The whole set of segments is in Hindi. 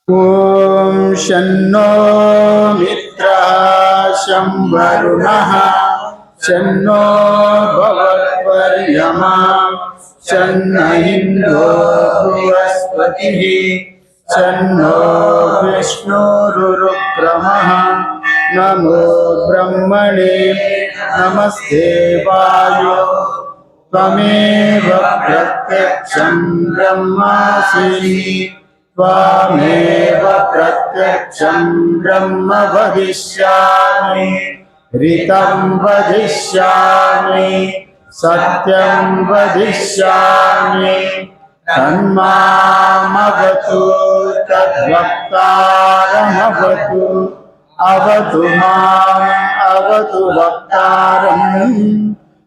ओम शन्नो मित्रः शं वरुणः शन्नो भवत्वर्यमा शन्न इन्द्रो बृहस्पतिः शन्नो विष्णुरुक्रमः नमो ब्रह्मणे नमस्ते वायो त्वमेव प्रत्यक्षं ब्रह्मासि त्वमेव प्रत्यक्षं ब्रह्म वदिष्यामि ऋतं वदिष्यामि सत्यं वदिष्यामि तन्मामवतु तद्वक्तारमवतु अवतु माम् अवतु वक्तारम्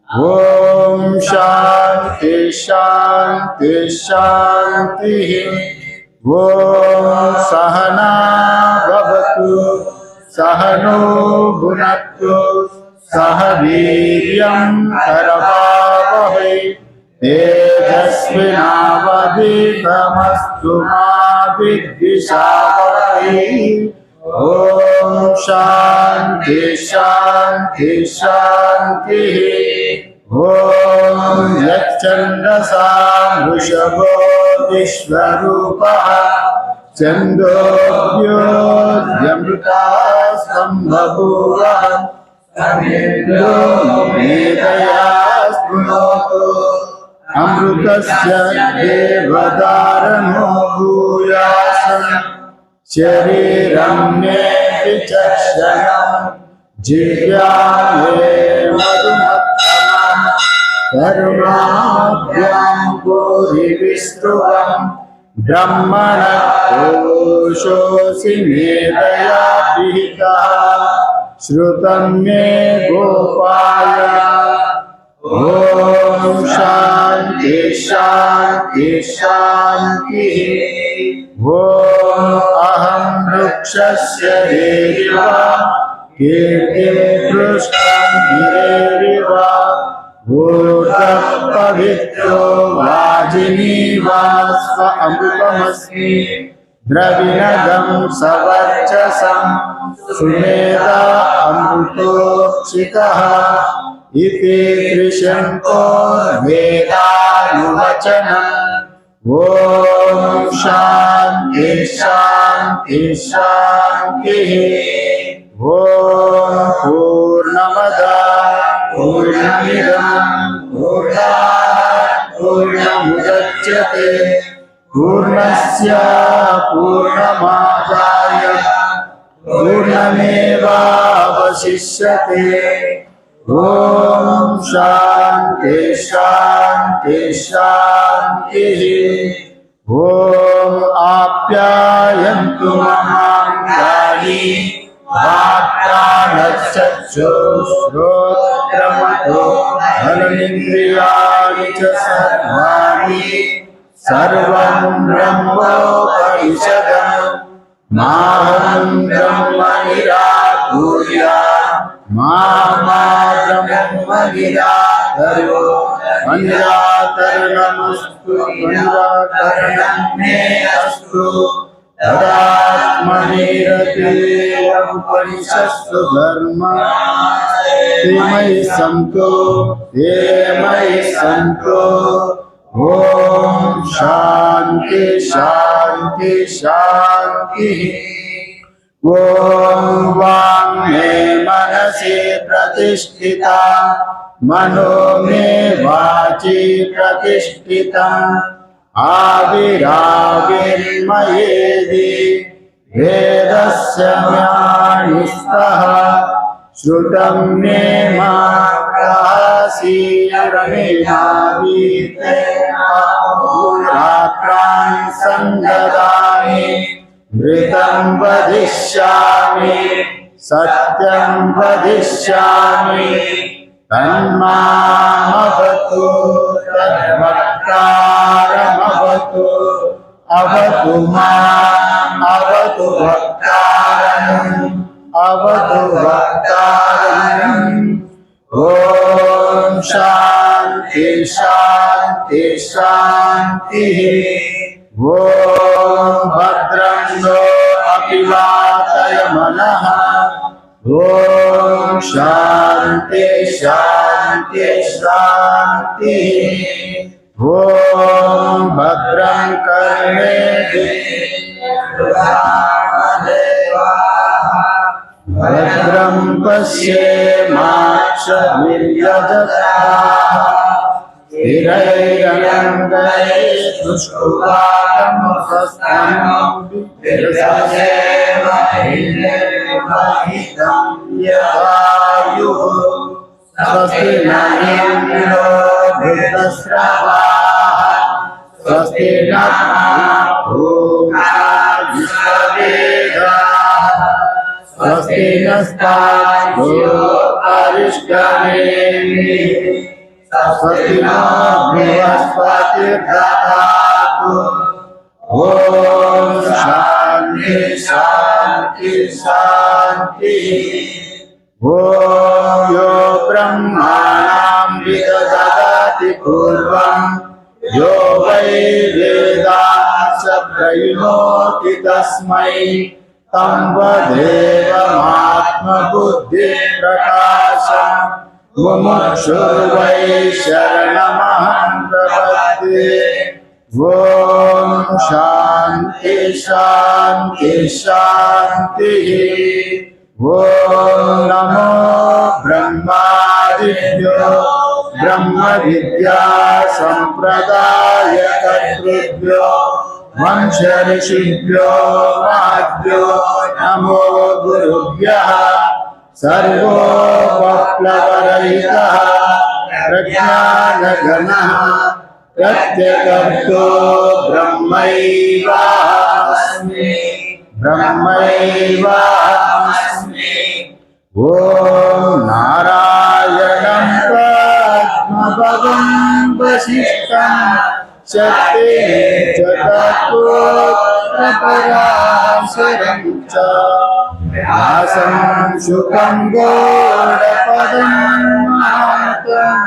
ओम शांति शांति शांति ओम सहना भवतु सहनो भुनक्तु सह वीर्यं करवावहै तेजस्विनावधीतमस्तु मा विद्विषावहै ओम शांति शांति शांति ओम यच्चंद्रसा वृषभो विश्वरूपः छन्दोऽभ्योऽयमृता सम्बभूवः समेन्द्रो मेधया स्पृणोतु अमृतस्य देवदारणो भूयासम् शरीरं मे विचक्षणं जिव्यामे मधुमत्तमं करुणाभ्यां भूरिविष्णुवं ब्रह्मणः कोशोऽसि मेधया पिहितः श्रुतं मे गोपाय ओम शांति शांति शांति ओम अहं वृक्षस्य देव कीर्तिपृष्ठं गिरेरिव ऊर्ध्वः पवित्रो वाजिनीवास्व अमृतमस्मि द्रविणगं सवर्चसं सुमेधा अमृतोक्षितः इति त्रिशङ्को वेदानुवचनम् ओम शांति शांति शांति ओम पूर्णमदः पूर्णमिदं पूर्णात् पूर्णमुदच्यते पूर्णस्य पूर्णमादाय पूर्णमेवावशिष्यते ओम शांति शांति शांति ओम आप्यायन्तु ममाङ्गानि वाक्प्राणश्चक्षुश्रोत्रमतो बलमिन्द्रियाणि च सर्वाणि सर्वं ब्रह्मोपनिषदं माहं ब्रह्म निराकुर्यात् मा ब्रह्म निराकरो निराकरणमस्तु निराकरणं मे अस्तु तदात्मनिरतेयमुपनिषत्सु धर्म ते मयि सन्तो ओम शांति शांति शांति ओम वाङ् मे मनसि प्रतिष्ठिता मनो मे वाचि प्रतिष्ठितम् आविराविर्मयेदि वेदस्य म्यानिस्तः श्रुतं मे मा प्रहसीरमेनावीते रात्रान् सन्ददामि मृतं वदिष्यामि सत्यं वदिष्यामि तन्मामवतु तद्वक्तारमवतु अवतु माम् अवतु वक्तारम् अवतु वक्तारम् ॐ शान्ति शान्ति शान्तिः ॐ भद्रं नो अपिवातय मनः ॐ शान्ति शान्ति शान्तिः ॐ भद्रं भद्रं पश्येमाक्षभिर्यजत्राः स्थिरैरङ्गैस्तुष्टुवागमहस्तम् यदायुः स्वस्ति न इन्द्रो वृद्धश्रवाः स्वस्ति नः पूषा विश्ववेदाः स्वस्ति नस्तार्क्ष्यो अरिष्टनेमिः स्वस्ति नो बृहस्पतिर्दधातु ॐ शान्ति शान्ति शान्तिः ॐ यो ब्रह्माणां विदधति पूर्वं यो वै वेदांश्च प्रयुनोति तस्मै तं वदेवमात्मबुद्धिप्रकाशम् मुमुक्षुर्वै शरणमहं प्रपद्ये ॐ शान्ति शान्ति शान्तिः ॐ नमो ब्रह्मादिभ्यो ब्रह्मविद्या सम्प्रदायकर्तृभ्यो वंश ऋषिभ्यो महद्भ्यो नमो गुरुभ्यः सर्वोपप्लवरहितः प्रज्ञानघनः प्रत्यगर्तो ब्रह्मैवास्मि ब्रह्मैवास्मि ॐ नारायणं पद्मपदं वसिष्ठं शक्तिं च तत्त्वपराशरं च व्यासं शुकं गौडपदं महान्तं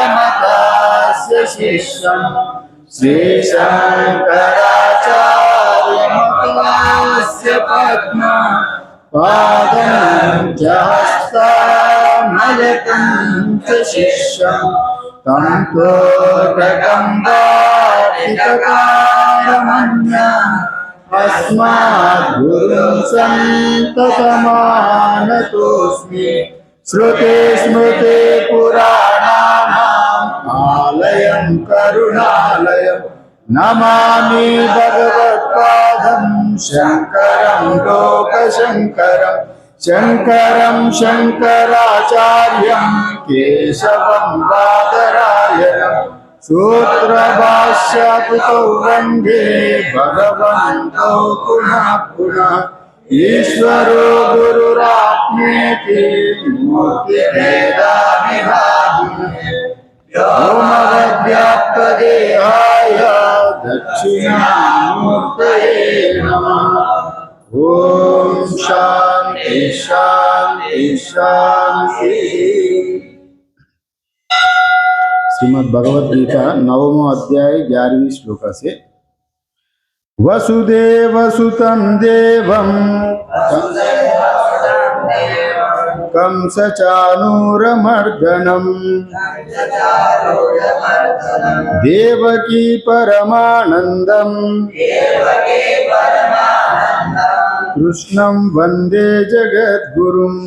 गोविन्दयोगीन्द्रमतस्य शिष्यं श्रीशङ्कराचार्यमतस्य पद्मपादं च हस्तामलकं च शिष्यं तं तोटकं वार्तिककारमन्यम् अस्मद्गुरुं सन्ततमानतोऽस्मि श्रुतिस्मृतिपुराणानाम् आलयं करुणालयं नमामि भगवत्पादं शङ्करं लोकशङ्करं शङ्करं शङ्कराचार्यं केशवं बादरायणं सूत्रभाष्यकृतौ वन्दे भगवन्तौ पुनः पुनः ईश्वरो गुरुरात्मेति मूर्तिभेदाविभागिने व्योमवद्व्याप्तदेहाय दक्षिणामूर्तये नमः ॐ शान्ति शान्ति शान्तिः श्रीमद् भगवद गीता 9वां अध्याय 11वीं श्लोका से वसुदेव सुतं देवं कंस चाणूरमर्दनम् देवकी परमानंदम् कृष्णं वन्दे जगद्गुरुम्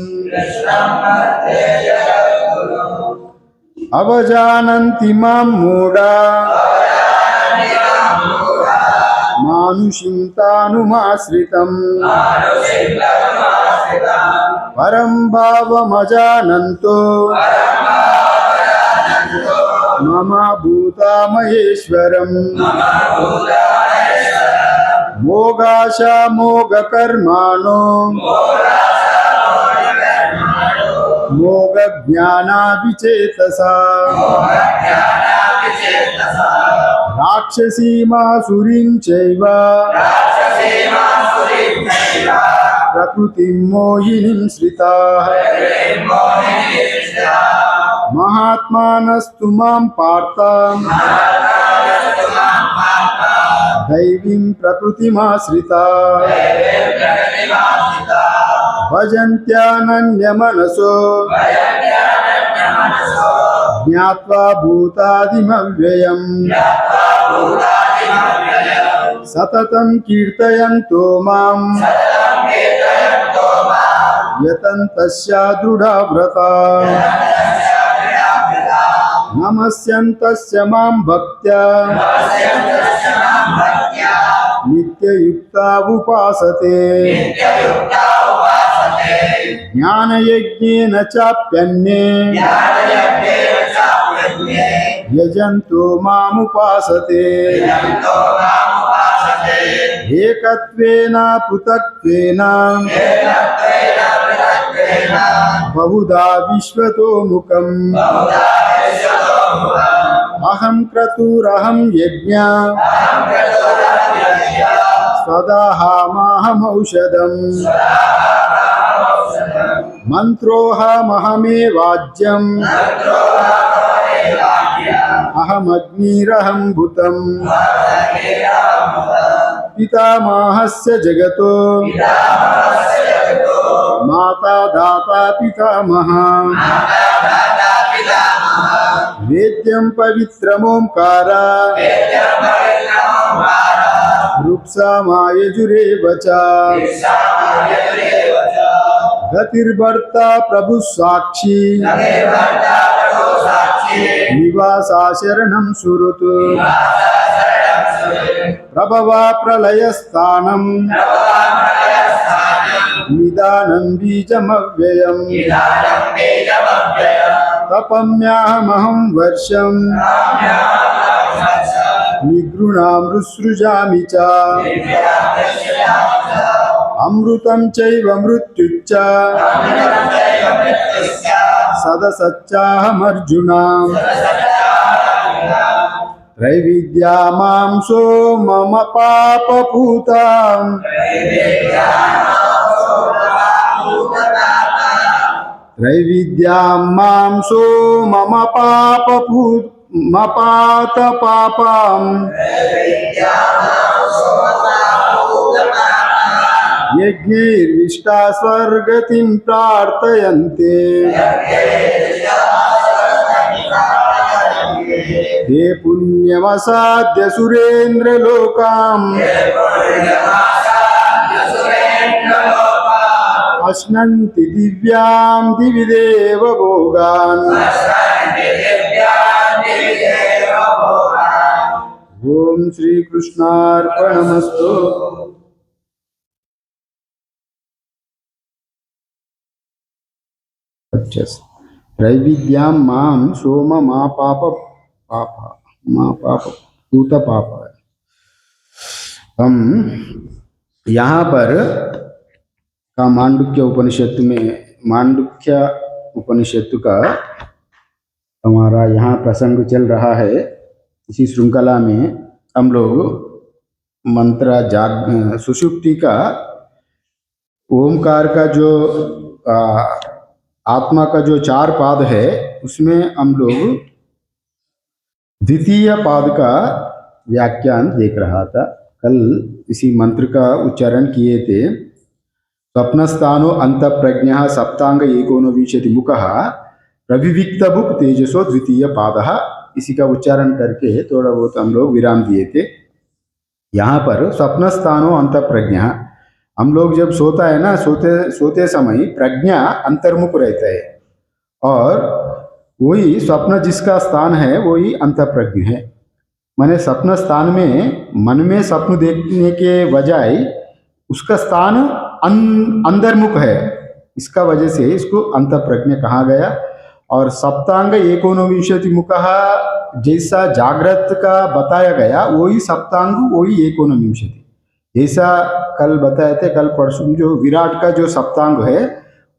अवजानन्ति मां मूढा मानुषीं तानुमाश्रितम् परं भावमजानन्तो मम भूतामहेश्वरम् मोगाशा मोगकर्माणो मोगज्ञानाभिचेतसा राक्षसीमासुरीं चैव प्रकृतिं मोहिनीं श्रिताः महात्मानस्तु मां पार्थ दैवीं प्रकृतिमाश्रिताः भजन्त्यानन्यमनसो ज्ञात्वा भूतादिमव्ययम् सततं कीर्तयन्तो मां यतन्तस्य दृढव्रता नमस्यन्तस्य मां भक्त्या नित्ययुक्ता उपासते ज्ञानयज्ञेन चाप्यन्ये यजन्तो मामुपासते एकत्वेन पृथक्त्वेन बहुधा विश्वतो मुखम् अहं क्रतुरहं यज्ञ सदाहमहमौषधम् मन्त्रोऽहमहमेवाज्यम् अहमग्निरहं भूतम् पितामहस्य जगतो माता दाता पितामहः वेद्यं पवित्रमोंकार रूपसामायजुरेव च गतिर्भर्ता प्रभुः साक्षी निवासा शरणं सुहृत् प्रभवा प्रलयस्थानं निदानं बीजमव्ययम् तपम्याहमहं वर्षं निगृणामृत्सृजामि च अमृतं चैव मृत्युश्च सदसच्चाहमर्जुना त्रैविद्या मांसो मम पापपूताम् त्रैविद्यां मांसो मम पापपापाम् यज्ञैर्विष्टा स्वर्गतिं प्रार्थयन्ते ते पुण्यमसाद्य सुरेन्द्रलोकाम् अश्नन्ति दिव्यां दिवि देव भोगान् ओम श्री कृष्णार्पणमस्तु। त्रैविद्यां मां सोम मा पाप पूत पाप। हम यहाँ पर का मांडुक्य उपनिषद का हमारा यहाँ प्रसंग चल रहा है। इसी श्रृंखला में हम लोग मंत्र सुषुप्ति का ओमकार का जो आत्मा का जो 4 पाद है उसमें हम लोग द्वितीय पाद का व्याख्यान देख रहा था। कल इसी मंत्र का उच्चारण किए थे। स्वप्नस्थानो अंतःप्रज्ञः सप्तांग एकोनविंशति मुखः प्रविविक्त बुक तेजसो द्वितीय पादः। इसी का उच्चारण करके थोड़ा बहुत हम लोग विराम दिए थे। यहाँ पर स्वप्नस्थानो अंतःप्रज्ञः हम लोग जब सोता है ना, सोते सोते समय प्रज्ञा अंतर्मुख रहता है, और वही स्वप्न जिसका स्थान है वही अंतःप्रज्ञ है। माने स्वप्न स्थान में मन में स्वप्न देखने के बजाय उसका स्थान अंतर्मुख है, इसका वजह से इसको अंतःप्रज्ञ कहा गया। और सप्तांग एकोनविंशति मुख जैसा जागृत का बताया गया वही सप्तांग वही एकोनविंशति, जैसा कल बताए थे, कल परसों, जो विराट का जो सप्तांग है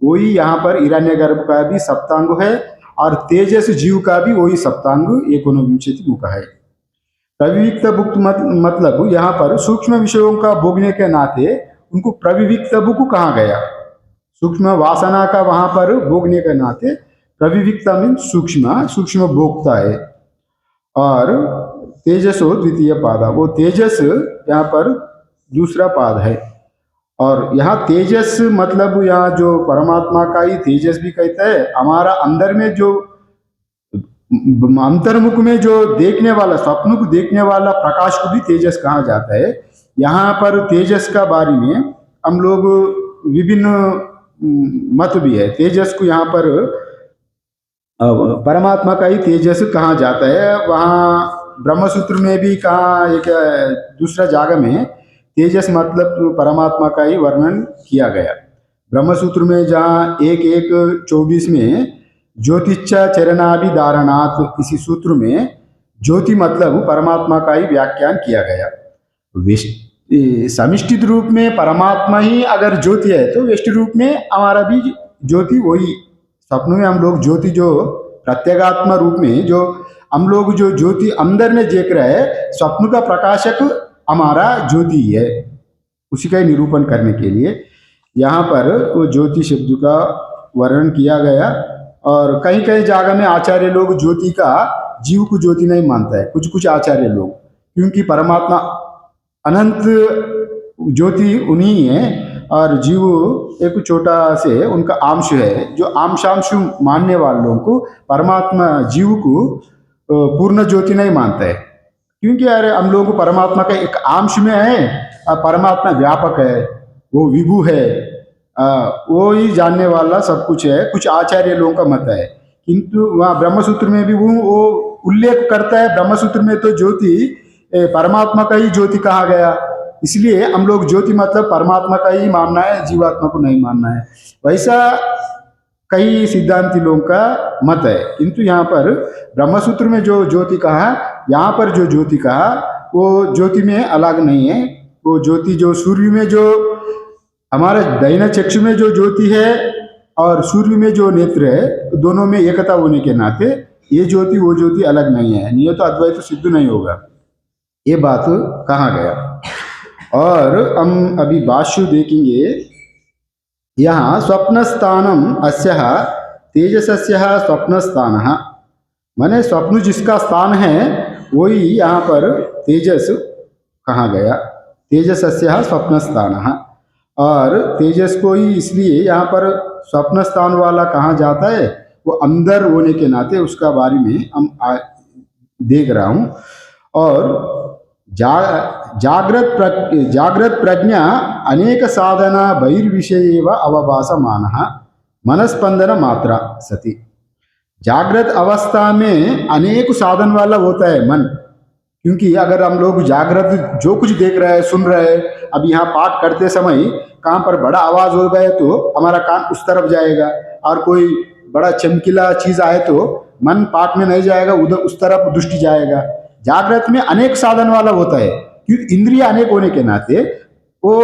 वही यहाँ पर हिरण्यगर्भ का भी सप्तांग है, और तेजस जीव का भी वही सप्तांग एकोनविंशति मुख है। प्रविविक्त भुक्त मतलब यहाँ पर सूक्ष्म विषयों का भोगने के नाते उनको प्रविविक्त भुक कहा गया। सूक्ष्म वासना का वहां पर भोगने के नाते प्रविविक्ता मीन सूक्ष्म सूक्ष्म भोगता है। और तेजसो द्वितीय पाद, वो तेजस यहाँ पर दूसरा पाद है। और यहाँ तेजस मतलब यहाँ जो परमात्मा का ही तेजस भी कहता है, हमारा अंदर में जो अंतर्मुख में जो देखने वाला, स्वप्न को देखने वाला प्रकाश को भी तेजस कहा जाता है। यहाँ पर तेजस का बारे में हम लोग विभिन्न मत भी है। तेजस को यहाँ पर परमात्मा का ही तेजस कहा जाता है। वहाँ ब्रह्मसूत्र में भी कहा, एक दूसरा जगह में तेजस मतलब परमात्मा का ही वर्णन किया गया। ब्रह्मसूत्र में जहाँ 1:1:24 में ज्योतिच्चा चरणाभिधारणात्, इसी सूत्र में ज्योति मतलब परमात्मा का ही व्याख्यान किया गया। समिष्टित रूप में परमात्मा ही अगर ज्योति है तो व्यष्टि रूप में हमारा भी ज्योति वही। स्वप्न में हम लोग ज्योति जो प्रत्यगात्मा रूप में जो हम लोग जो ज्योति अंदर में देख रहे हैं, स्वप्न का प्रकाशक हमारा ज्योति है। उसी का निरूपण करने के लिए यहाँ पर वो ज्योति शब्द का वर्णन किया गया। और कहीं कहीं जगह में आचार्य लोग ज्योति का जीव को ज्योति नहीं मानता है, कुछ कुछ आचार्य लोग, क्योंकि परमात्मा अनंत ज्योति उन्हीं है और जीव एक छोटा से उनका अंश है। जो अंशांश मानने वालों को परमात्मा जीव को पूर्ण ज्योति नहीं मानता है, क्योंकि अरे हम लोगों को परमात्मा का एक अंश में है, परमात्मा व्यापक है, वो विभु है, वो ही जानने वाला सब कुछ है, कुछ आचार्य लोगों का मत है। किंतु वहाँ ब्रह्मसूत्र में भी वो उल्लेख करता है, ब्रह्मसूत्र में तो ज्योति परमात्मा का ही ज्योति कहा गया, इसलिए हम लोग ज्योति मतलब परमात्मा का ही मानना है, जीवात्मा को नहीं मानना है। वैसा कई सिद्धांती लोगों का मत है। किंतु यहाँ पर ब्रह्मसूत्र में जो ज्योति कहा, यहाँ पर जो ज्योति कहा वो ज्योति में अलग नहीं है। वो ज्योति जो सूर्य में जो हमारे दैना चक्षु में जो ज्योति है और सूर्य में जो नेत्र है, दोनों में एकता होने के नाते ये ज्योति वो ज्योति अलग नहीं है, नहीं तो अद्वैत सिद्ध नहीं होगा, ये बात कहा गया। और हम अभी भाष्य देखेंगे। यहाँ स्वप्न स्थानम अस्य तेजस्य स्वप्न स्थान, माने स्वप्न जिसका स्थान है वही यहाँ पर तेजस कहा गया। तेजस्य स्वप्न स्थान, और तेजस को ही इसलिए यहाँ पर स्वप्न स्थान वाला कहा जाता है, वो अंदर होने के नाते उसका बारे में हम देख रहा हूँ। और जागृत प्रज्ञा अनेक साधना बहिर्विषय अवभासमान मनस्पंदन मात्रा सती। जागृत अवस्था में अनेक साधन वाला होता है मन, क्योंकि अगर हम लोग जागृत जो कुछ देख रहे हैं, सुन रहे हैं, अब यहाँ पाठ करते समय कहाँ पर बड़ा आवाज हो गया तो हमारा कान उस तरफ जाएगा, और कोई बड़ा चमकीला चीज आए तो मन पाठ में नहीं जाएगा, उधर उस तरफ दृष्टि जाएगा। जागृत में अनेक साधन वाला होता है, क्योंकि इंद्रिय अनेक होने के नाते वो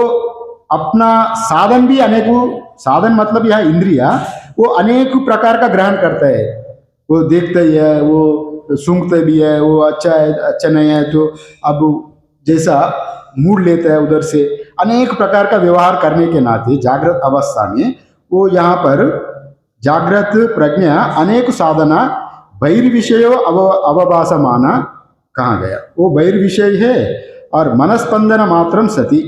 अपना साधन भी अनेक, साधन मतलब यह इंद्रिया वो अनेक प्रकार का ग्रहण करता है। वो देखता ही है, वो सूंघते भी है, वो अच्छा है अच्छा नहीं है तो अब जैसा मूड लेता है उधर से, अनेक प्रकार का व्यवहार करने के नाते जागृत अवस्था में वो यहाँ पर जागृत प्रज्ञा अनेक साधना बहिर्विषयो अवभासमाना कहा गया। वो बहिर्विषय है और मनस्पंदन मात्रम सती।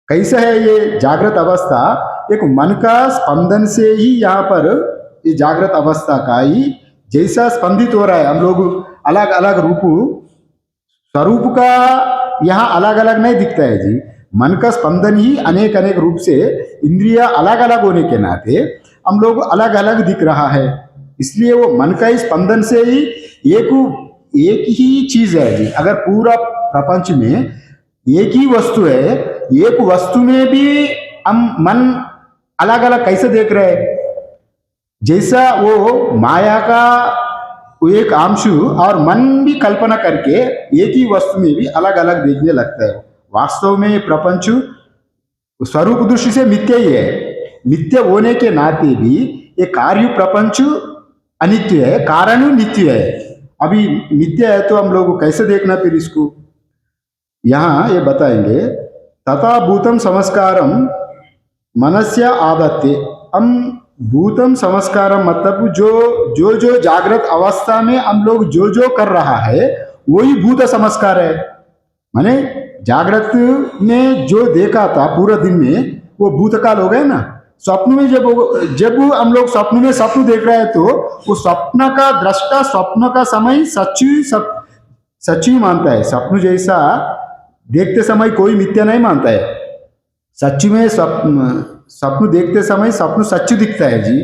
कैसा है ये जागृत अवस्था? एक मन का स्पंदन से ही यहाँ पर ये जागृत अवस्था का ही जैसा स्पंदित हो रहा है। हम लोग अलग अलग रूप स्वरूप का यहाँ अलग अलग नहीं दिखता है जी, मन का स्पंदन ही अनेक अनेक रूप से, इंद्रिया अलग अलग होने के नाते हम लोग अलग अलग दिख रहा है। इसलिए वो मन का ही स्पंदन से ही एक एक ही चीज है जी। अगर पूरा प्रपंच में एक ही वस्तु है, एक वस्तु में भी हम मन अलग अलग कैसे देख रहे हैं? जैसा वो माया का वो एक अंश और मन भी कल्पना करके एक ही वस्तु में भी अलग अलग देखने लगता है। वास्तव में प्रपंच स्वरूप दृष्टि से मिथ्या ही है। नित्य होने के नाते भी ये कार्य प्रपंच अनित्य है, कारण नित्य है। अभी नित्य है तो हम लोग कैसे देखना फिर इसको? यहाँ ये बताएंगे, तथा भूतम संस्कारम मनस्य आदत्ते। हम भूतम संस्कारम मतलब जो जागृत अवस्था में हम लोग जो कर रहा है वही भूत संस्कार है। माने जागृत में जो देखा था पूरा दिन में वो भूतकाल हो गया ना। स्वप्न में जब हम लोग स्वप्न में स्वप्न देख रहे हैं तो वो स्वप्न का दृष्टा स्वप्न का समय सच्ची मानता है। स्वप्न जैसा देखते समय कोई मिथ्या नहीं मानता है। सच में स्वप्न देखते समय स्वप्न सच दिखता है जी।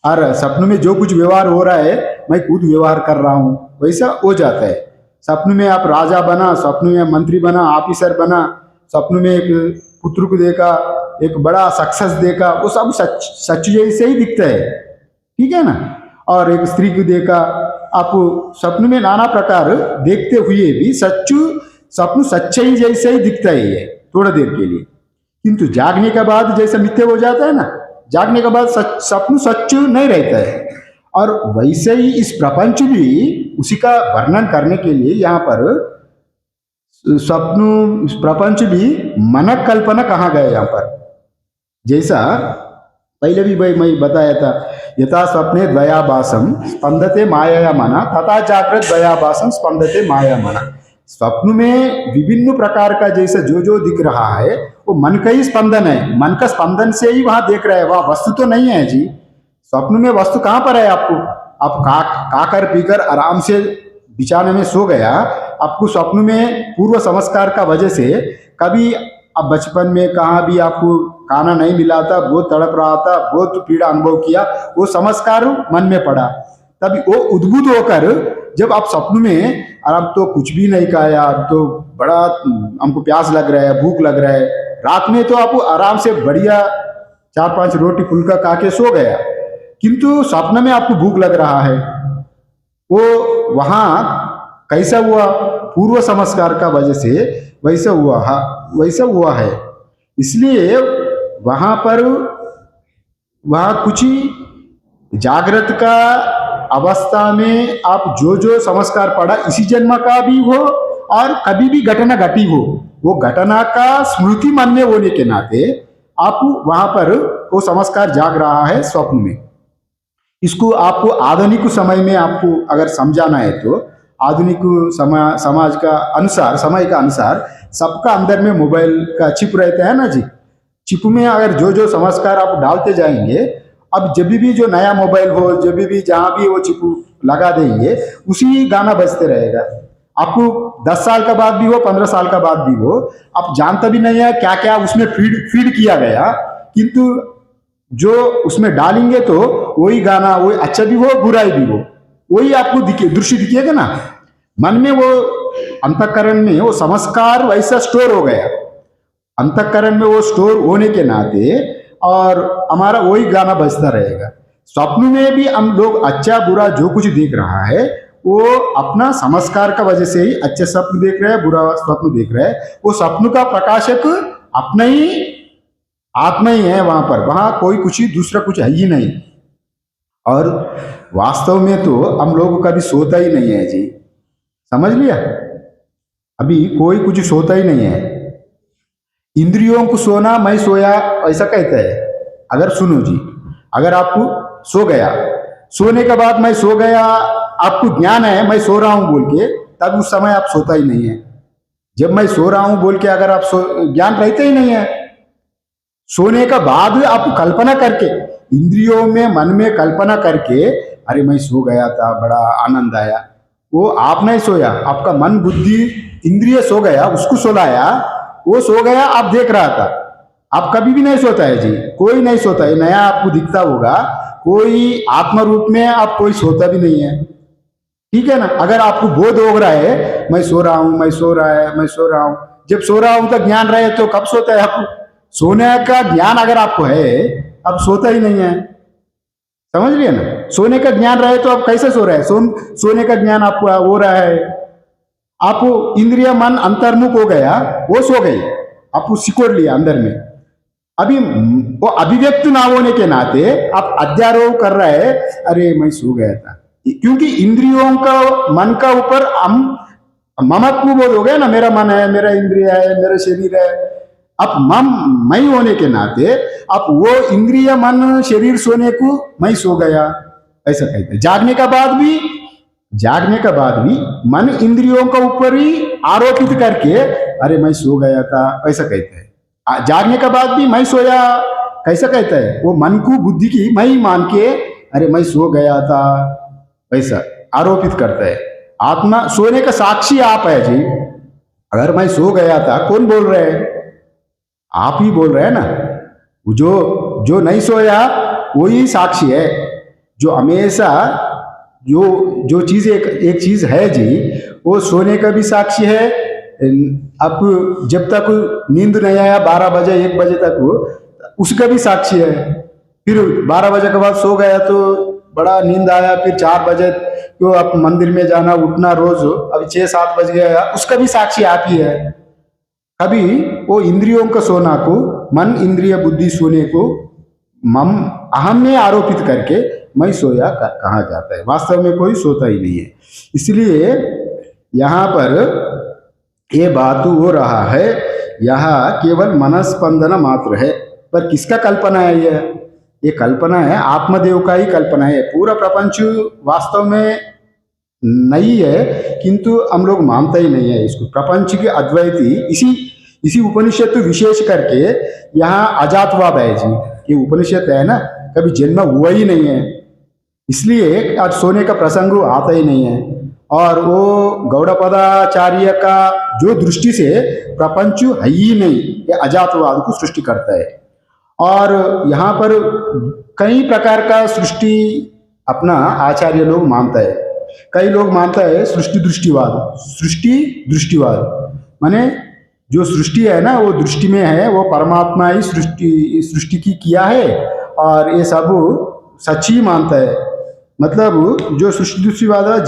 और स्वप्न में जो कुछ व्यवहार हो रहा है मैं खुद व्यवहार कर रहा हूँ वैसा हो जाता है। स्वप्न में आप राजा बना, स्वप्न में मंत्री बना, ऑफिसर बना, स्वप्न में एक पुत्र को देखा, एक बड़ा सक्सेस देखा, वो सब सच जैसे ही दिखता है, ठीक है ना। और एक स्त्री को देखा, आप स्वप्न में नाना प्रकार देखते हुए भी स्वप्न सच्चाई जैसे ही दिखता है ये थोड़ा देर के लिए। किंतु जागने के बाद जैसे मिथ्या हो जाता है ना, जागने के बाद स्वप्न सच नहीं रहता है। और वैसे ही इस प्रपंच भी उसी का वर्णन करने के लिए यहाँ पर स्वप्न प्रपंच भी मनक कल्पना कहा गया यहाँ पर। जैसा पहले भी भाई मैं बताया था, यथा स्वप्ने द्वयाभासम स्पंदते माया मना तथा जागृत द्वयाभासम स्पंदते माया मना। स्वप्न में विभिन्न प्रकार का जैसे जो दिख रहा है वो मन का ही स्पंदन है। मन का स्पंदन से ही वहां देख रहे हैं, वहां वस्तु तो नहीं है जी। स्वप्न में वस्तु कहाँ पर है? आपको आप खाकर पीकर आराम से बिछाने में सो गया, आपको स्वप्न में पूर्व संस्कार का वजह से कभी अब बचपन में कहाँ भी आपको खाना नहीं मिला था, बहुत तड़प रहा था, बहुत पीड़ा अनुभव किया, वो संस्कार मन में पड़ा। तभी वो उद्भूत होकर जब आप स्वप्न में, और अब तो कुछ भी नहीं खाया, अब तो बड़ा हमको प्यास लग रहा है, भूख लग रहा है, रात में तो आप आराम से बढ़िया 4-5 रोटी फुल्का खा के सो गया, किंतु स्वप्न में आपको भूख लग रहा है। वो वहां कैसा हुआ? पूर्व संस्कार का वजह से वैसा हुआ है। इसलिए वहां कुछ जागृत का अवस्था में आप जो संस्कार पड़ा इसी जन्म का भी हो और कभी भी घटना घटी हो, वो घटना का स्मृति मन में होने के नाते आप वहां पर वो संस्कार जाग रहा है स्वप्न में। इसको आपको आधुनिक समय में आपको अगर समझाना है तो आधुनिक समाज का अनुसार, समय का अनुसार सबका अंदर में मोबाइल का चिप रहता है ना जी। चिप में अगर जो संस्कार आप डालते जाएंगे, अब जब भी जो नया मोबाइल हो, जब भी जहां भी वो चिप लगा देंगे उसी गाना बजते रहेगा। आपको 10 साल का बाद भी हो, 15 साल का बाद भी हो, आप जानता भी नहीं है क्या क्या उसमें फीड किया गया, किंतु जो उसमें डालेंगे तो वही गाना, वही अच्छा भी हो बुराई भी हो, वही आपको दृश्य दिखेगा ना। मन में वो अंतःकरण में वो संस्कार वैसा स्टोर हो गया, अंतःकरण में वो स्टोर होने के नाते और हमारा वही गाना बजता रहेगा। स्वप्न में भी हम लोग अच्छा बुरा जो कुछ देख रहा है वो अपना संस्कार का वजह से ही अच्छे स्वप्न देख रहे हैं, बुरा स्वप्न देख रहे हैं। वो स्वप्न का प्रकाशक अपना ही आत्मा ही है वहां पर, वहां कोई कुछ ही दूसरा कुछ है ही नहीं। और वास्तव में तो हम लोग कभी सोता ही नहीं है जी, समझ लिया। अभी कोई कुछ सोता ही नहीं है। इंद्रियों को सोना मैं सोया ऐसा कहता है। अगर सुनो जी, अगर आपको सो गया, सोने के बाद मैं सो गया, आपको ज्ञान है मैं सो रहा हूं बोल के, तब उस समय आप सोता ही नहीं है। जब मैं सो रहा हूं बोल के अगर आप ज्ञान रहते ही नहीं है। सोने का बाद आप कल्पना करके, इंद्रियों में मन में कल्पना करके, अरे मैं सो गया था, बड़ा आनंद आया, वो आप नहीं सोया, आपका मन बुद्धि इंद्रिय सो गया, उसको सोलाया, वो सो गया, आप देख रहा था। आप कभी भी नहीं सोता है जी, कोई नहीं सोता है। नया आपको दिखता होगा, कोई आत्म रूप में आप कोई सोता भी नहीं है। ठीक है ना। अगर आपको बोध हो रहा है मैं सो रहा हूं, मैं सो रहा है, मैं सो रहा हूं, जब सो रहा हूं तो ज्ञान रहे तो कब सोता है आपको? सोने का ज्ञान अगर आपको है, अब सोता ही नहीं है। समझ लिया ना। सोने का ज्ञान रहे तो आप कैसे सो रहे हैं? सोने का ज्ञान आपको हो रहा है, आप इंद्रिय मन अंतर्मुख हो गया, वो सो गई, आपको सिकोड़ लिया अंदर में। अभी वो अभिव्यक्त ना होने के नाते आप अध्यारोप कर रहे हैं, अरे मैं सो गया था। क्योंकि इंद्रियों का मन का ऊपर हम ममत्व बोध हो गया ना, मेरा मन है, मेरा इंद्रिय है, मेरा शरीर है। अब मैं होने के नाते आप वो इंद्रिय मन शरीर सोने को मैं सो गया ऐसा कहते हैं। जागने का बाद भी मन इंद्रियों का ऊपर ही आरोपित करके अरे मैं सो गया था ऐसा कहते हैं। जागने के बाद भी मैं सोया कैसा कहता है? वो मन को बुद्धि की मैं ही मान के अरे मैं सो गया था ऐसा आरोपित करता है। आत्मा सोने का साक्षी आप है जी। अगर मैं सो गया था, कौन बोल रहे हैं? आप ही बोल रहे हैं ना। जो जो नहीं सोया वही साक्षी है। जो हमेशा जो जो चीज एक चीज है जी, वो सोने का भी साक्षी है। अब जब तक नींद नहीं आया 12 बजे 1 बजे तक उसका भी साक्षी है। फिर 12 बजे के बाद सो गया तो बड़ा नींद आया, फिर 4 बजे तो अब मंदिर में जाना उठना रोज, अभी 6-7 बज गया, उसका भी साक्षी आप ही है। कभी वो इंद्रियों का सोना को, मन इंद्रिय बुद्धि सोने को मम अहम में आरोपित करके मैं सोया कहा जाता है। वास्तव में कोई सोता ही नहीं है। इसलिए यहाँ पर ये बात हो रहा है, यह केवल मनस्पंदन मात्र है। पर किसका कल्पना है? ये कल्पना है, आत्मदेव का ही कल्पना है। पूरा प्रपंच वास्तव में नहीं है, किंतु हम लोग मानते ही नहीं है इसको। प्रपंच की अद्वैती इसी उपनिषद विशेष करके यहाँ अजातवाद है जी। ये उपनिषद है ना, कभी जन्म हुआ ही नहीं है, इसलिए आज सोने का प्रसंग आता ही नहीं है। और वो गौड़पदाचार्य का जो दृष्टि से प्रपंच है ही नहीं, ये अजातवाद को सृष्टि करता है। और यहाँ पर कई प्रकार का सृष्टि अपना आचार्य लोग मानता है। कई लोग मानता है सृष्टि दृष्टिवाद माने जो सृष्टि है ना वो दृष्टि में है, वो परमात्मा ही सृष्टि की किया है और ये सब सच्ची मानता है। मतलब जो सृष्टि दृष्टिवाद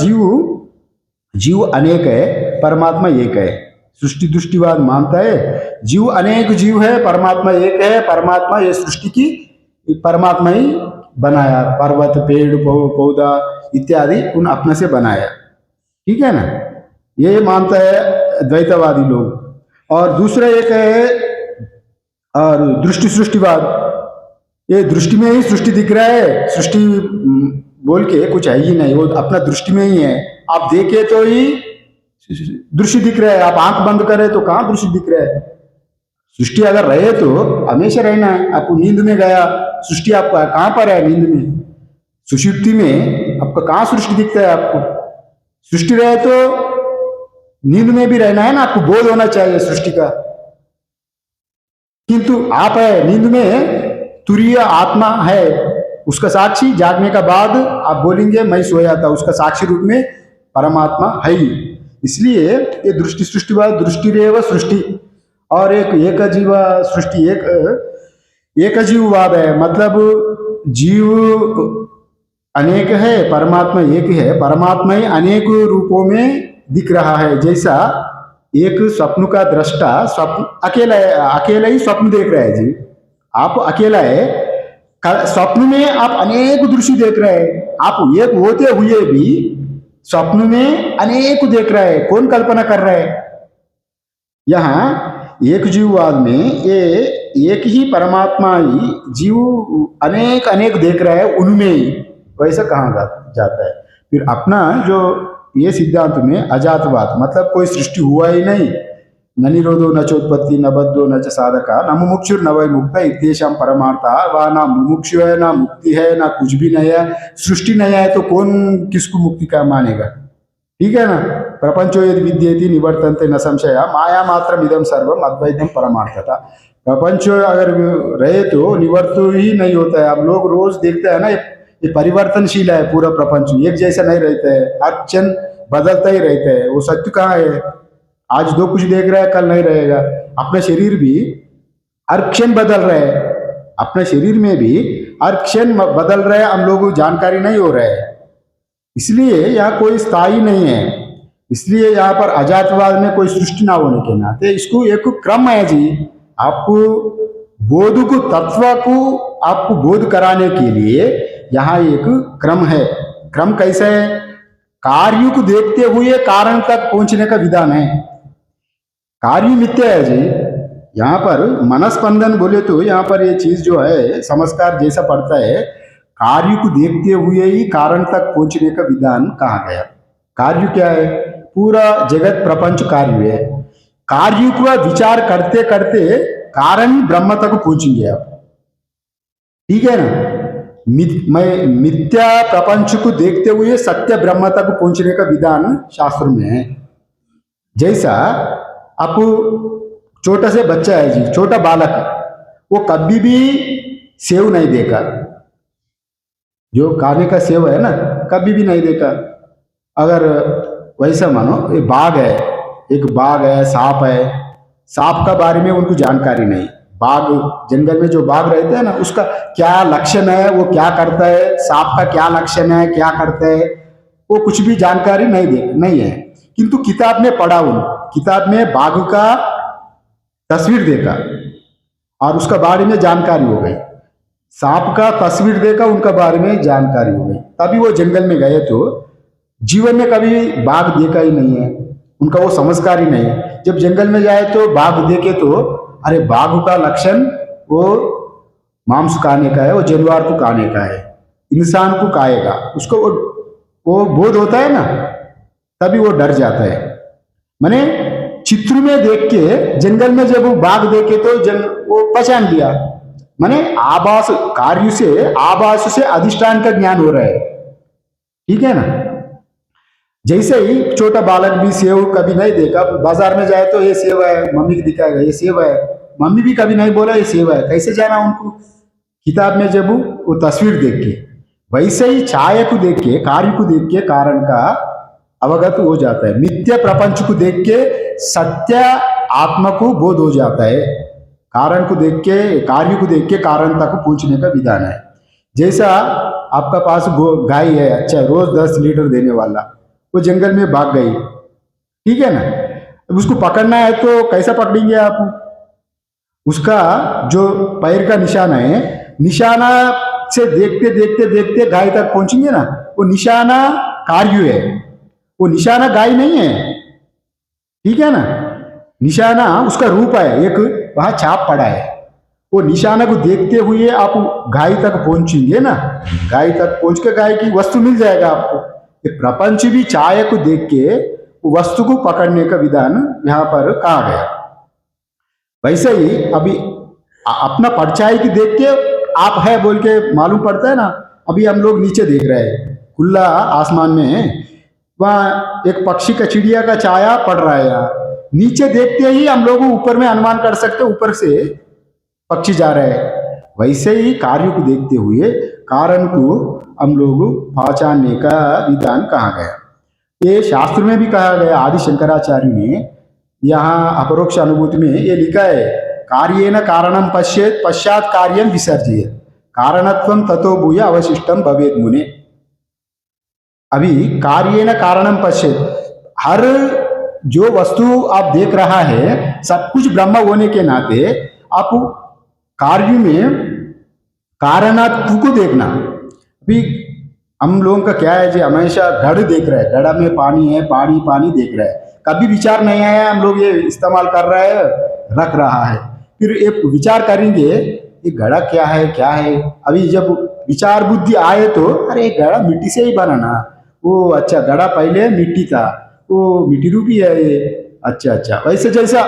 जीव अनेक है, परमात्मा एक है। सृष्टि दृष्टिवाद मानता है जीव अनेक जीव है, परमात्मा एक है। परमात्मा ये सृष्टि की परमात्मा ही बनाया, पर्वत पेड़ पौधा इत्यादि उन अपने से बनाया। ठीक है ना। ये मानता है द्वैतवादी लोग। और दूसरा एक है और दृष्टि सृष्टिवाद। ये दृष्टि में ही सृष्टि दिख रहा है, सृष्टि बोल के कुछ है ही नहीं, वो अपना दृष्टि में ही है। आप देखे तो ही दृश्य दिख रहा है, आप आंख बंद करें तो कहाँ दृश्य दिख रहा है? सृष्टि अगर रहे तो हमेशा रहना है। आपको नींद में गया, सृष्टि आपका कहाँ पर है? नींद में, सुषुप्ति में आपका कहाँ सृष्टि दिखता है? आपको सृष्टि रहे तो नींद में भी रहना है ना, आपको बोध होना चाहिए सृष्टि का। किंतु आप है नींद में, तुरीय आत्मा है, उसका साक्षी जागने का बाद आप बोलेंगे मैं सोया था, उसका साक्षी रूप में परमात्मा है ही। इसलिए ये दृष्टि सृष्टिवाद, दृष्टि रेव सृष्टि और एक जीव सृष्टि, एक जीववाद है। मतलब जीव अनेक है, परमात्मा एक है। परमात्मा ही अनेक रूपों में दिख रहा है। जैसा एक स्वप्न का दृष्टा स्वप्न अकेला ही स्वप्न देख रहा है जी। आप अकेला है, स्वप्न में आप अनेक दृश्य देख रहे हैं। आप एक होते हुए भी स्वप्न में अनेक देख रहे हैं। कौन कल्पना कर रहा है? यहाँ एक जीववाद में ये एक ही परमात्मा ही जीव अनेक अनेक देख रहा है, उनमें ही वैसा कहा जाता है। फिर अपना जो ये सिद्धांत में अजातवाद, मतलब कोई सृष्टि हुआ ही नहीं, न निरोधो न चोत्पत्ति न बद्धो न च साधका न मुमुक्षुर न वै मुक्त इत्येषां परमार्था। वह ना मुमुक्षु है ना मुक्ति है ना कुछ भी नहीं है। सृष्टि नहीं है तो कौन किसको मुक्ति का मानेगा? ठीक है ना। प्रपंचो यदि विद्येति निवर्तन्ते न संशय माया मात्रम इदम सर्वम अद्वैतम परमार्थता। प्रपंच अगर रहे तो निवर्त ही नहीं होता है। हम लोग रोज देखते हैं ना, ये परिवर्तनशील है पूरा प्रपंच, एक जैसा नहीं रहता है, हर क्षण बदलता ही रहता है। वो सत्य कहाँ है? आज दो कुछ देख रहा है, कल नहीं रहेगा। अपना शरीर भी हर क्षण बदल रहा है, अपने शरीर में भी हर क्षण बदल रहा है, हम लोगों को जानकारी नहीं हो रहा है। इसलिए यहाँ कोई स्थायी नहीं है। इसलिए यहाँ पर अजातवाद में कोई सृष्टि ना होने के नाते इसको एक क्रम है जी। आपको बोध को, तत्व को आपको बोध कराने के लिए यहाँ एक क्रम है। क्रम कैसे है? कार्य को देखते हुए कारण तक पहुंचने का विधान है। कार्य मिथ्या है जी। यहाँ पर मनस्पंदन बोले तो यहाँ पर ये चीज जो है समस्कार जैसा पड़ता है, कार्य को देखते हुए ही कारण तक पहुंचने का विधान कहा गया। कार्य क्या है? पूरा जगत प्रपंच कार्य है। कार्य को विचार करते करते कारण ब्रह्म तक पहुंचेंगे आप, ठीक है ना। मैं मिथ्या प्रपंच को देखते हुए सत्य ब्रह्म तक पहुंचने का विधान शास्त्र में है। जैसा आप छोटा से बच्चा है जी, छोटा बालक, वो कभी भी सेव नहीं देखा, जो खाने का सेव है ना, कभी भी नहीं देखा। अगर वैसा मानो ये बाघ है, एक बाघ है, सांप है, सांप का बारे में उनको जानकारी नहीं। बाघ, जंगल में जो बाघ रहते हैं ना, उसका क्या लक्षण है, वो क्या करता है, सांप का क्या लक्षण है, क्या करता है, वो कुछ भी जानकारी नहीं है। किंतु किताब में पढ़ा, उन किताब में बाघ का तस्वीर देखा और उसका बारे में जानकारी हो गई। सांप का तस्वीर देखा, उनका बारे में जानकारी हो गई। तभी वो जंगल में गए। तो जीवन में कभी बाघ देखा ही नहीं है, उनका वो संस्कार ही नहीं है। जब जंगल में जाए तो बाघ देखे तो अरे बाघ का लक्षण वो मांस खाने का है, वो जानवर को खाने का है, इंसान को खाएगा, उसको वो बोध होता है ना, तभी वो डर जाता है। माने चित्र में देख के जंगल में जब वो बाघ देखे तो वो पहचान लिया। माने आभास, कार्य से आभास से अधिष्ठान का ज्ञान हो रहा है, ठीक है ना। जैसे ही छोटा बालक भी सेव कभी नहीं देखा, बाजार में जाए तो ये सेव है, मम्मी को दिखाएगा ये सेव है, मम्मी भी कभी नहीं बोला ये सेव है, कैसे जाना उनको? किताब में जब वो तस्वीर देख के, वैसे ही छाया को देख के, कार्य को देख के कारण का अवगत हो जाता है। नित्य प्रपंच को देख के सत्य आत्मा को बोध हो जाता है। कारण को देख के, कार्य को देख के कारण तक पहुंचने का विधान है। जैसा आपका पास गाय है, अच्छा रोज 10 लीटर देने वाला, वो जंगल में भाग गई, ठीक है ना। अब उसको पकड़ना है तो कैसा पकड़ेंगे आप? उसका जो पैर का निशाना है, निशाना से देखते देखते देखते गाय तक पहुंचेंगे ना। वो निशाना कार्य है, वो निशाना गाय नहीं है, ठीक है ना। निशाना उसका रूप है, एक वहां छाप पड़ा है। वो निशाना को देखते हुए आप गाय तक पहुंचेंगे ना, गाय तक पहुंच के गाय की वस्तु मिल जाएगा आपको। प्रपंच भी छाया को देख के वस्तु को पकड़ने का विधान यहाँ पर कहा गया। वैसे ही अभी अपना परछाई की देख के आप है बोल के मालूम पड़ता है ना। अभी हम लोग नीचे देख रहे हैं खुला आसमान में, वहाँ एक पक्षी का, चिड़िया का छाया पड़ रहा है। यहाँ नीचे देखते ही हम लोग ऊपर में अनुमान कर सकते, ऊपर से पक्षी जा रहे हैं। वैसे ही कार्य को देखते हुए कारण को हम लोग पहचानने का विधान कहा गया। ये शास्त्र में भी कहा गया। आदि शंकराचार्य ने यहाँ अपरोक्ष अनुभूति में ये लिखा है, कार्येन कारणम पश्येत पश्चात कार्यम विसर्जयेत कारणत्वं ततो भूय अवशिष्टम भवेत् मुने। अभी कार्येन कारणम पश्येत, हर जो वस्तु आप देख रहा है सब कुछ ब्रह्म होने के नाते आप कार्य में कारणात्व को देखना। अभी हम लोगों का क्या है जी, हमेशा घड़ देख रहे हैं, घड़ा में पानी है, पानी पानी देख रहे हैं, कभी विचार नहीं आया हम लोग ये इस्तेमाल कर रहा है, रख रहा है। फिर एक विचार करेंगे ये घड़ा क्या है, क्या है। अभी जब विचार बुद्धि आए तो अरे घड़ा मिट्टी से ही बना ना, वो अच्छा घड़ा पहले मिट्टी था, वो मिट्टी रूपी है ये, अच्छा अच्छा। वैसे जैसा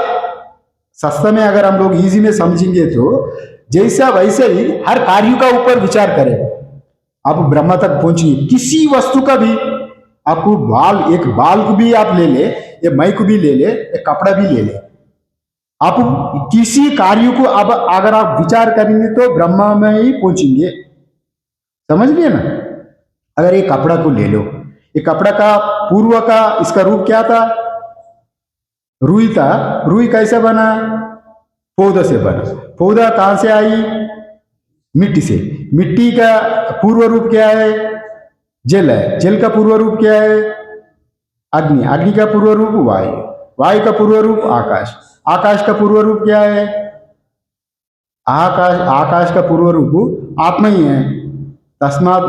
सस्ता में अगर हम लोग इजी में समझेंगे तो जैसा वैसे ही हर कार्य का ऊपर विचार करें, आप ब्रह्म तक पहुंचिए। किसी वस्तु का भी आपको बाल, एक बाल को भी आप ले ले, ये मई को भी ले ले, एक कपड़ा भी ले ले, आप किसी कार्य को अब अगर आप विचार करेंगे तो ब्रह्मा में ही पहुंचेंगे। समझ लिए ना। अगर ये कपड़ा को ले लो, ये कपड़ा का पूर्व का इसका रूप क्या था? रुई था। रुई कैसे बना? पौधा से बना। पौधा कहां से आई? मिट्टी से। मिट्टी का पूर्व रूप क्या है? जल है। जल का पूर्व रूप क्या है? अग्नि। अग्नि का पूर्व रूप वायु। वायु का पूर्व रूप आकाश। आकाश का पूर्व रूप क्या है? आकाश। आकाश का पूर्व रूप आत्मा ही है। तस्माद्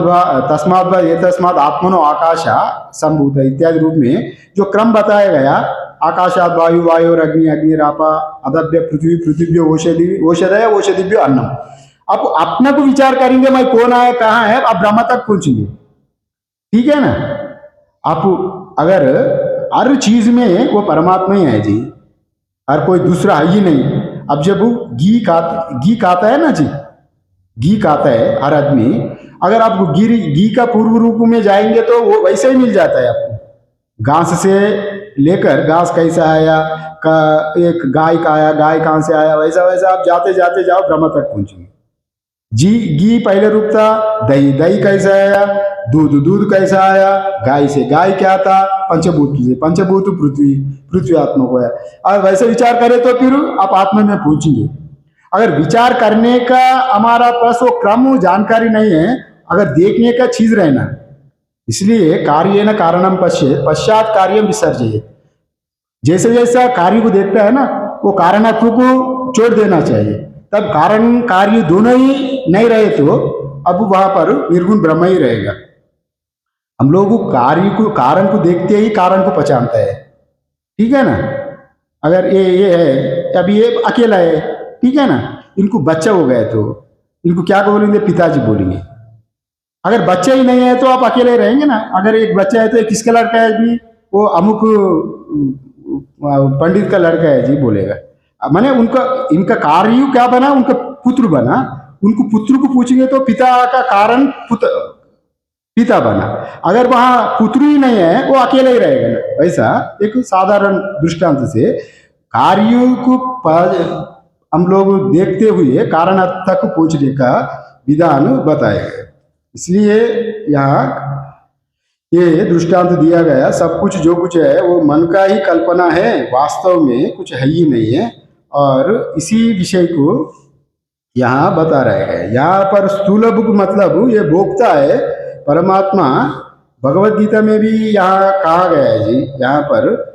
वा ये तस्माद् आत्मनो आकाश संभूत इत्यादि रूप में जो क्रम बताया गया, आकाशाद वायु, वायु अग्नि, अग्निरापा, अदभ्य पृथ्वी, पृथ्व्यो औषधय, औषधिभ्यो अन्नम। आप अपने को विचार करेंगे मैं कौन है, कहाँ है, आप ब्रह्म तक पहुंचेंगे। ठीक है ना। आप अगर हर चीज में वो परमात्मा ही है जी, हर कोई दूसरा है ही नहीं। अब जब घी खाता है ना जी, घी खाता है हर आदमी, अगर आप घी का पूर्व रूप में जाएंगे तो वो वैसे ही मिल जाता है आपको। घास से लेकर, घास कैसा आया, एक गाय का आया, गाय कहां से आया, वैसा वैसा आप जाते जाते जाओ ब्रह्म तक पहुंचेंगे। घी पहले रूप था। दही, दही कैसा आया? दूध, दूध कैसा आया? गाय से। गाय क्या था? पंचभूत से। पंचभूत पृथ्वी, पृथ्वी आत्मा को है। और वैसे विचार करें तो फिर आप आत्मा में पहुंचेंगे। अगर विचार करने का हमारा पास वो क्रम जानकारी नहीं है, अगर देखने का चीज रहना, इसलिए कार्य न कारणम पश्चात कार्यम विसर्जय। जैसे जैसा कार्य को देखता है ना, वो कारणात्व को छोड़ देना चाहिए। तब कारण कार्य दोनों ही नहीं रहे तो अब वहां पर निर्गुण ब्रह्म ही रहेगा। हम लोग कार्य को, कारण को देखते ही कारण को पहचानता है। ठीक है ना। अगर ये है, अभी ये अकेला है, ठीक है ना, इनको बच्चा हो गया तो इनको क्या बोलेंगे? पिताजी बोलेंगे। अगर बच्चा ही नहीं है तो आप अकेले रहेंगे ना। अगर एक बच्चा है तो एक किसका लड़का है जी? वो अमुक पंडित का लड़का है जी बोलेगा। माने उनका, इनका कार्य क्या बना? उनका पुत्र बना। उनको पुत्र को पूछेंगे तो पिता का कारण पिता बना। अगर वहां पुत्र ही नहीं है, वो अकेले ही रहेगा ना। वैसा एक साधारण दृष्टांत से कार्य को हम लोग देखते हुए कारण तक पहुंचने का विधान बताया गया। इसलिए यहाँ ये दृष्टांत दिया गया। सब कुछ जो कुछ है वो मन का ही कल्पना है, वास्तव में कुछ है ही नहीं है। और इसी विषय को यहाँ बता रहे हैं। यहाँ पर स्थूल बुक मतलब ये भोक्ता है परमात्मा। भगवत गीता में भी यहाँ कहा गया है जी, यहाँ पर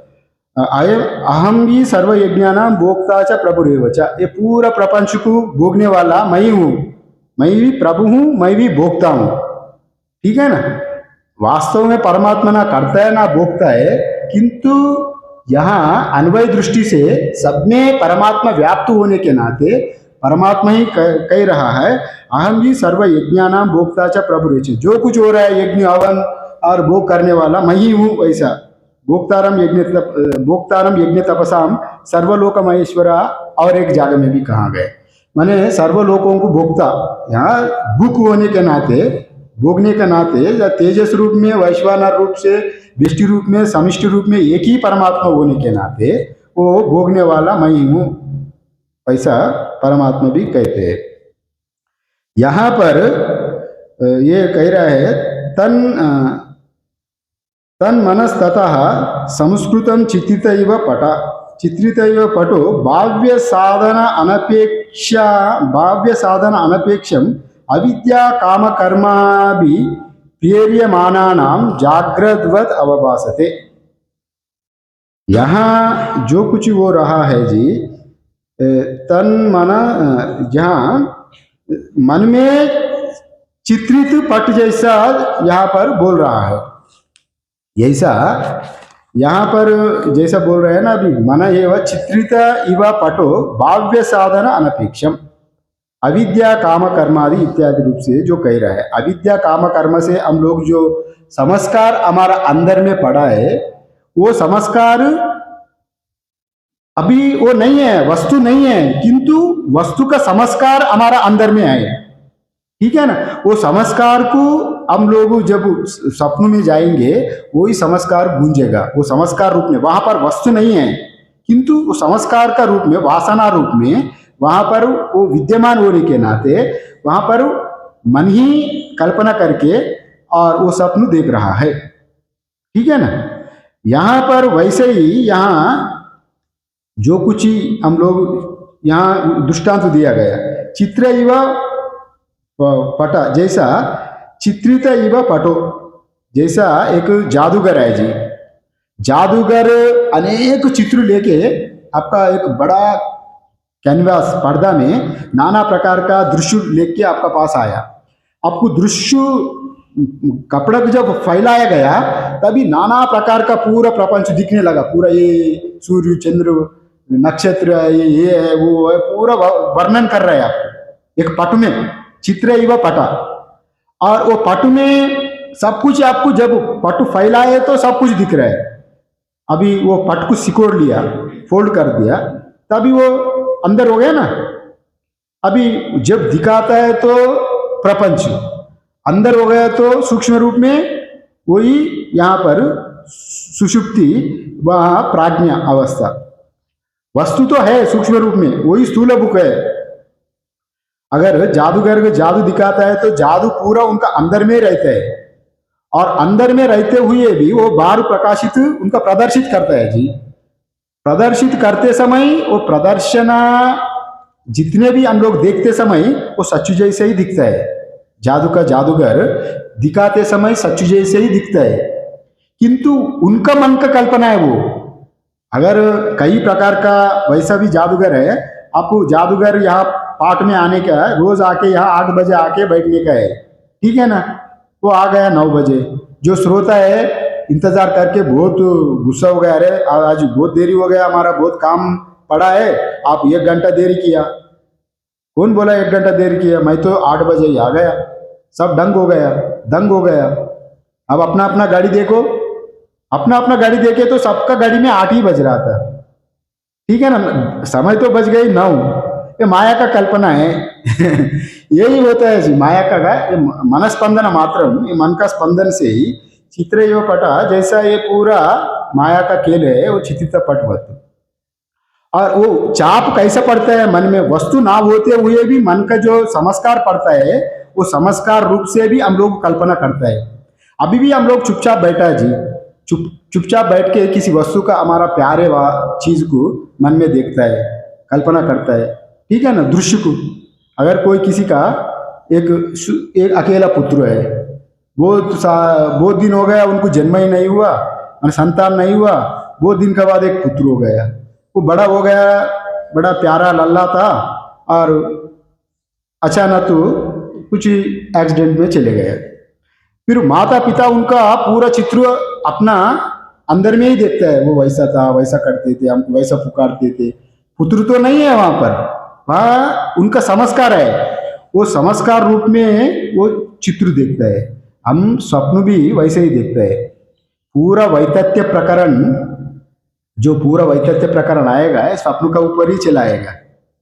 अहम भी सर्व यज्ञानाम भोक्ता च प्रभुरेव च। ये पूरा प्रपंच को भोगने वाला मैं ही हूँ। मैं भी प्रभु हूँ, मैं भी भोक्ता हूँ। ठीक है ना। वास्तव में परमात्मा ना करता है ना भोगता है, किंतु यहाँ अन्वय दृष्टि से सब में परमात्मा व्याप्त होने के नाते परमात्मा ही कह रहा है, अहम ही सर्व यज्ञानाम भोक्ता च प्रभुरेव च। जो कुछ हो रहा है यज्ञ हवन और भोग करने वाला मैं ही हूँ। वैसा भोक्तारम यज्ञ तपसाम सर्वलोक महेश्वरा। और एक जगह में भी कहा गया, माने सर्वलोकों को भोक्ता। यहाँ भूख होने के नाते, भोगने के नाते, तेजस रूप में, वैश्वानर रूप से, व्यष्टि रूप में, समिष्टि रूप में एक ही परमात्मा होने के नाते वो भोगने वाला मैं ही हूँ। ऐसा परमात्मा भी कहते हैं। यहाँ पर ये कह रहा है, तन मनस्ततः संस्कृतम चित्रितैव पटो भाव्य साधन अनपेक्षम अविद्या काम कर्मा भी प्रेर्यमानानाम जागृतवत अवभासते। यहाँ जो कुछ वो रहा है जी, तन मन, जहाँ मन में चित्रित पट जैसा यहाँ पर बोल रहा है। ऐसा यहाँ पर जैसा बोल रहे हैं ना अभी, मन एवं चित्रित इव पटो भाव्य साधन अनपेक्षम अविद्या काम कर्मादि इत्यादि रूप से जो कह रहा है। अविद्या काम कर्म से हम लोग जो संस्कार हमारा अंदर में पड़ा है, वो संस्कार अभी वो नहीं है, वस्तु नहीं है, किंतु वस्तु का संस्कार हमारा अंदर में है। ठीक है ना। वो संस्कार को हम लोग जब स्वप्न में जाएंगे वही संस्कार गूंजेगा, वो संस्कार रूप में, वहां पर वस्तु नहीं है किंतु वो संस्कार का रूप में, वासना रूप में वहां पर वो विद्यमान होने के नाते वहां पर मन ही कल्पना करके और वो स्वप्न देख रहा है। ठीक है ना। यहां पर वैसे ही यहाँ जो कुछ ही हम लोग यहाँ दृष्टांत दिया गया, चित्र इव पटा, जैसा चित्रित इव पटो, जैसा एक जादूगर है जी, जादूगर अनेक चित्र लेके आपका एक बड़ा कैनवास पर्दा में नाना प्रकार का दृश्य लेके आपका पास आया। आपको दृश्य कपड़ा जब फैलाया गया तभी नाना प्रकार का पूरा प्रपंच दिखने लगा, पूरा ये सूर्य चंद्र नक्षत्र ये है वो है, पूरा वर्णन कर रहे हैं आपको एक पट में, चित्र ही वह पटा। और वो पट में सब कुछ आपको जब पट फैलाए तो सब कुछ दिख रहा है। अभी वो पट को सिकोड़ लिया, फोल्ड कर दिया, तभी वो अंदर हो गया ना। अभी जब दिखाता है तो प्रपंच अंदर हो गया तो सूक्ष्म रूप में वही यहाँ पर सुषुप्ति, वह प्राज्ञा अवस्था, वस्तु तो है सूक्ष्म रूप में, वही स्थूल बुक है। अगर जादूगर को जादू दिखाता है तो जादू पूरा उनका अंदर में रहता है, और अंदर में रहते हुए भी वो बाहर प्रकाशित उनका प्रदर्शित करता है जी। प्रदर्शित करते समय वो प्रदर्शन जितने भी हम लोग देखते समय वो सच्चू जैसे ही दिखता है। जादू का जादूगर दिखाते समय सच्चू जैसे ही दिखता है, किंतु उनका मन का कल्पना है वो। अगर कई प्रकार का वैसा भी जादूगर है, आपको जादूगर यहाँ पाठ में आने का है, रोज आके यहाँ 8 बजे आके बैठने का है, ठीक है ना। वो आ गया 9 बजे, जो श्रोता है इंतजार करके बहुत गुस्सा हो गया, अरे आज बहुत देरी हो गया, हमारा बहुत काम पड़ा है, आप 1 घंटा देरी किया। कौन बोला 1 घंटा देरी किया, मैं तो 8 बजे ही आ गया। सब दंग हो गया, दंग हो गया। अब अपना अपना गाड़ी देखो, अपना अपना गाड़ी देखे तो सबका गाड़ी में 8 ही बज रहा था, ठीक है ना। समय तो बज गई 9। ये माया का कल्पना है यही होता है जी, माया का ये मन स्पंदन मात्रम, ये मन का स्पंदन से ही चित्र एवं पटा, जैसा ये पूरा माया का खेल है वो चित्रित पटवत। और वो चाप कैसे पड़ता है मन में, वस्तु ना होते हुए भी मन का जो संस्कार पड़ता है वो संस्कार रूप से भी हम लोग कल्पना करता है। अभी भी हम लोग चुपचाप बैठा है जी, चुपचाप बैठ के किसी वस्तु का हमारा प्यारे चीज को मन में देखता है, कल्पना करता है, ठीक है ना। दृश्य को, अगर कोई किसी का एक अकेला पुत्र है, बहुत दिन हो गया उनको जन्म ही नहीं हुआ और संतान नहीं हुआ, बहुत दिन के बाद एक पुत्र हो गया, वो बड़ा हो गया, बड़ा प्यारा लल्ला था, और अचानक तो कुछ एक्सीडेंट में चले गए। फिर माता पिता उनका पूरा चित्र अपना अंदर में ही देखता है, वो वैसा था, वैसा करते थे, हमको वैसा पुकारते थे। पुत्र तो नहीं है वहां पर, वहाँ उनका संस्कार है, वो संस्कार रूप में वो चित्र देखता है। हम स्वप्न भी वैसे ही देखते हैं। पूरा वैतथ्य प्रकरण, जो पूरा वैतथ्य प्रकरण आएगा स्वप्न का ऊपर ही चला आएगा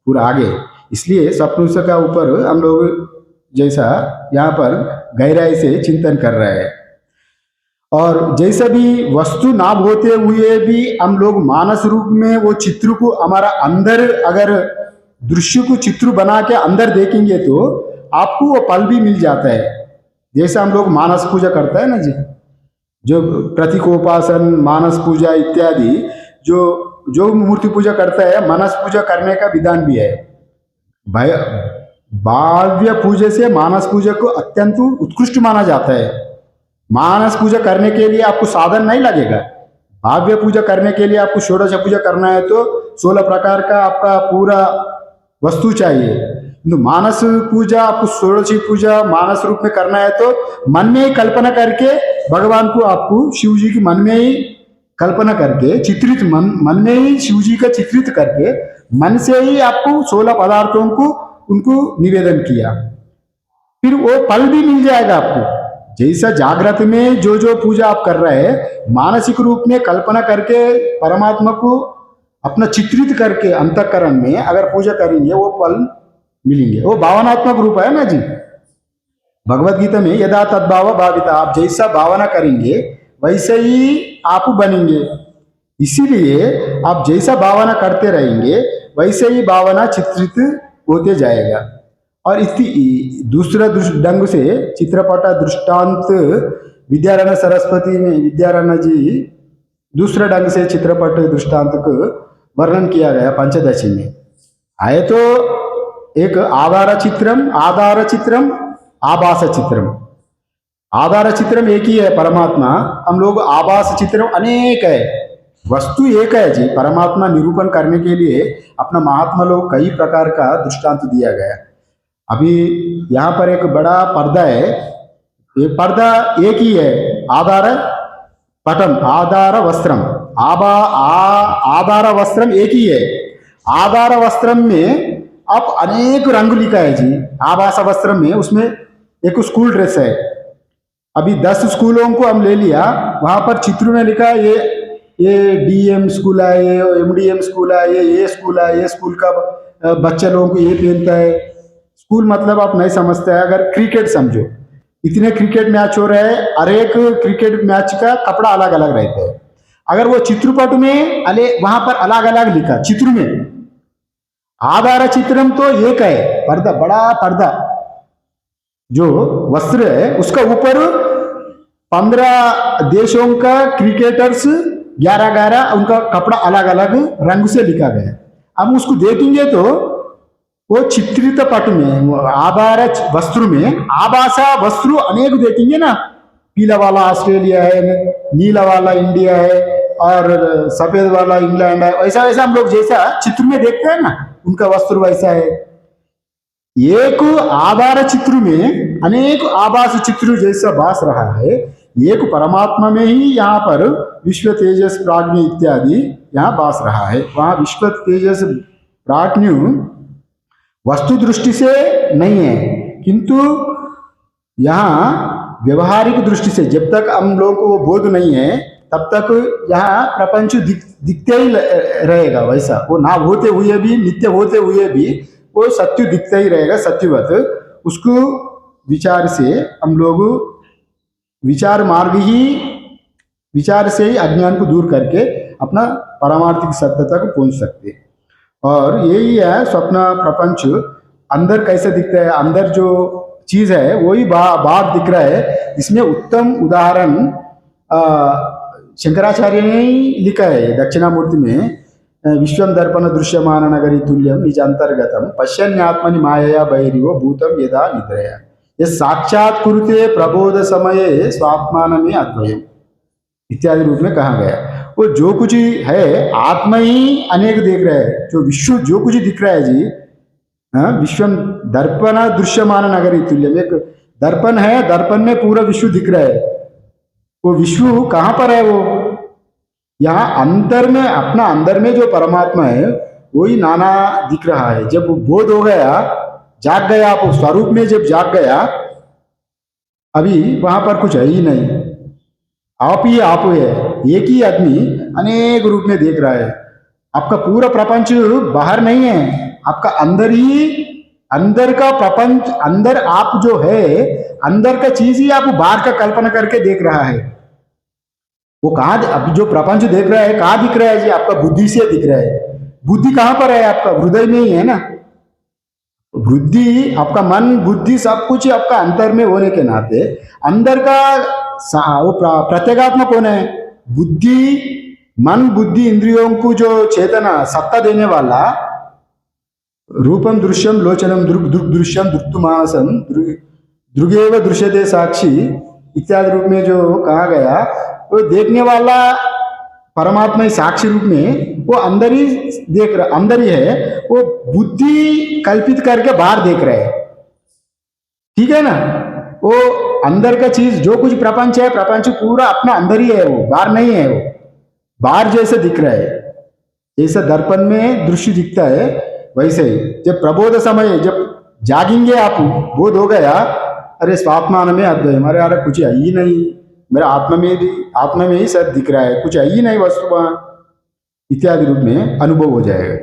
पूरा आगे, इसलिए स्वप्न का ऊपर हम लोग जैसा यहाँ पर गहराई से चिंतन कर रहे हैं। और जैसा भी वस्तु ना होते हुए भी हम लोग मानस रूप में वो चित्र को हमारा अंदर, अगर दृश्य को चित्र बना के अंदर देखेंगे तो आपको वो पल भी मिल जाता है। जैसा हम लोग मानस पूजा करता है ना जी, जो प्रतीकोपासन, मानस पूजा इत्यादि, जो मूर्ति पूजा करता है, मानस पूजा करने का विधान भी है। भाव्य पूजा से मानस पूजा को अत्यंत उत्कृष्ट माना जाता है। मानस पूजा करने के लिए आपको साधन नहीं लगेगा। भाव्य पूजा करने के लिए आपको षोडश पूजा करना है तो 16 प्रकार का आपका पूरा वस्तु चाहिए। किंतु मानस पूजा, आपको षोडशी पूजा मानस रूप में करना है तो मन में ही कल्पना करके भगवान को, आपको शिव जी की मन में ही कल्पना करके चित्रित, मन में ही शिव जी का चित्रित करके मन से ही आपको 16 पदार्थों को उनको निवेदन किया, फिर वो फल भी मिल जाएगा आपको। जैसा जागृत में जो पूजा आप कर रहे हैं, मानसिक रूप में कल्पना करके परमात्मा को अपना चित्रित करके अंतःकरण में अगर पूजा करेंगे वो फल मिलेंगे। वो भावनात्मक रूप है ना जी। भगवत गीता में यदा तद्भाव भाविता, आप जैसा भावना करेंगे वैसे ही आप बनेंगे। इसीलिए आप जैसा भावना करते रहेंगे वैसे ही भावना चित्रित होते जाएगा। और इसी दूसरा ढंग से चित्रपट दृष्टांत विद्यारण्य सरस्वती में विद्यारण्य जी दूसरे ढंग से चित्रपट दृष्टांत को वर्णन किया गया पंचदशी में। आए तो एक आधार चित्रम आभास चित्रम। आधार चित्रम एक ही है परमात्मा, हम लोग आभास चित्रम अनेक है। वस्तु एक है जी, परमात्मा निरूपण करने के लिए अपना महात्मा लोग कई प्रकार का दृष्टांत दिया गया। अभी यहाँ पर एक बड़ा पर्दा है, ये पर्दा एक ही है, आधार पटम आधार वस्त्रम आधार वस्त्रम एक ही है। आधार वस्त्रम में अब अनेक रंग लिखा है जी। आभास वस्त्रम में उसमें एक स्कूल ड्रेस है, अभी 10 स्कूलों को हम ले लिया, वहां पर चित्र में लिखा है ये डीएम स्कूल है, ये एमडीएम स्कूल है, ये स्कूल है, ये स्कूल का बच्चे लोगों को ये पहनता है। स्कूल मतलब आप नहीं समझते हैं। अगर क्रिकेट समझो, इतने क्रिकेट मैच हो रहे हैं, हर एक क्रिकेट मैच का कपड़ा अलग अलग रहता है। अगर वो चित्रपट में वहां पर अलग अलग लिखा चित्र में, आधार चित्रम तो एक है, पर्दा बड़ा पर्दा जो वस्त्र है उसका ऊपर 15 देशों का क्रिकेटर्स 11 उनका कपड़ा अलग अलग रंग से लिखा गया। हम उसको देखेंगे तो वो चित्रित पट में आधार वस्त्र में आभासा वस्त्र अनेक देखेंगे ना, पीला वाला ऑस्ट्रेलिया है, नीला वाला इंडिया है और सफेद वाला इंग्लैंड है, वैसा वैसा हम लोग जैसा चित्र में देखते हैं ना, उनका वस्त्र वैसा है। एक आधार चित्र में अनेक आभास चित्र जैसा भास रहा है, एक परमात्मा में ही यहाँ पर विश्व तेजस प्राज्ञ इत्यादि यहाँ भास रहा है। वहां विश्व तेजस प्राज्ञ वस्तु दृष्टि से नहीं है, किंतु यहाँ व्यवहारिक दृष्टि से जब तक हम लोगों को वो बोध नहीं है तब तक यहाँ प्रपंच दिखते ही रहेगा। वैसा वो ना होते हुए भी, नित्य होते हुए भी वो सत्य दिखता ही रहेगा सत्यवत। उसको विचार से हम लोग विचार मार्ग ही, विचार से ही अज्ञान को दूर करके अपना पारमार्थिक सत्य तक पहुंच सकते। और यही है स्वप्न प्रपंच अंदर कैसे दिखता है, अंदर जो चीज है वही बाहर दिख रहा है। इसमें उत्तम उदाहरण शंकराचार्य ने लिखा है दक्षिणामूर्ति में, विश्वम दर्पण दृश्यमान नगरी तुल्यम निज अंतर्गतम पश्यन्यात्मनि मायया बहिरिव भूतम यदा निद्रया ये साक्षात कुरुते प्रबोध समये स्वात्मान में अद्वयम इत्यादि रूप में कहा गया। वो जो कुछ है आत्मा ही अनेक देख रहा है, जो विश्व जो कुछ दिख रहा है जी, विश्वम दर्पण दृश्यमान नगरी तुल्यम, एक दर्पण है, दर्पण में पूरा विश्व दिख रहा है। वो विश्व कहाँ पर है? वो यहाँ अंतर में, अपना अंदर में जो परमात्मा है वही नाना दिख रहा है। जब बोध हो गया, जाग गया, आप स्वरूप में जब जाग गया, अभी वहां पर कुछ है ही नहीं, आप ही आप है। एक ही आदमी अनेक रूप में देख रहा है। आपका पूरा प्रपंच बाहर नहीं है, आपका अंदर ही, अंदर का प्रपंच, अंदर आप जो है, अंदर का चीज ही आप बाहर का कल्पना करके देख रहा है। वो कहाँ, अब जो प्रपंच देख रहा है कहाँ दिख रहा है जी? आपका बुद्धि से दिख रहा है। बुद्धि कहाँ पर है? आपका हृदय में ही है ना। बुद्धि, आपका मन बुद्धि सब कुछ आपका अंतर में होने के नाते अंदर का वो प्रत्येगात्मा कौन है? बुद्धि, मन बुद्धि इंद्रियों को जो चेतना सत्ता देने वाला, रूपम दृश्यम लोचनम दृश्यम दृक्तुमासम दृगेव दृश्यते साक्षी इत्यादि रूप में जो कहा गया, वो देखने वाला परमात्मा ही साक्षी रूप में वो अंदर ही देख रहा, अंदर ही है। वो बुद्धि कल्पित करके बाहर देख रहे हैं, ठीक है ना। वो अंदर का चीज जो कुछ प्रपंच है, प्रपंच पूरा अपना अंदर ही है, वो बाहर नहीं है। वो बाहर जैसे दिख रहा है, जैसे दर्पण में दृश्य दिखता है वैसे ही जब प्रबोध समय, जब जागेंगे आप, बोध हो गया, अरे स्वात्मान में अद्वयम, अरे अरे कुछ है ही नहीं, मेरा आत्मा में ही सब दिख रहा है, कुछ है ही नहीं वस्तु इत्यादि रूप में अनुभव हो जाएगा,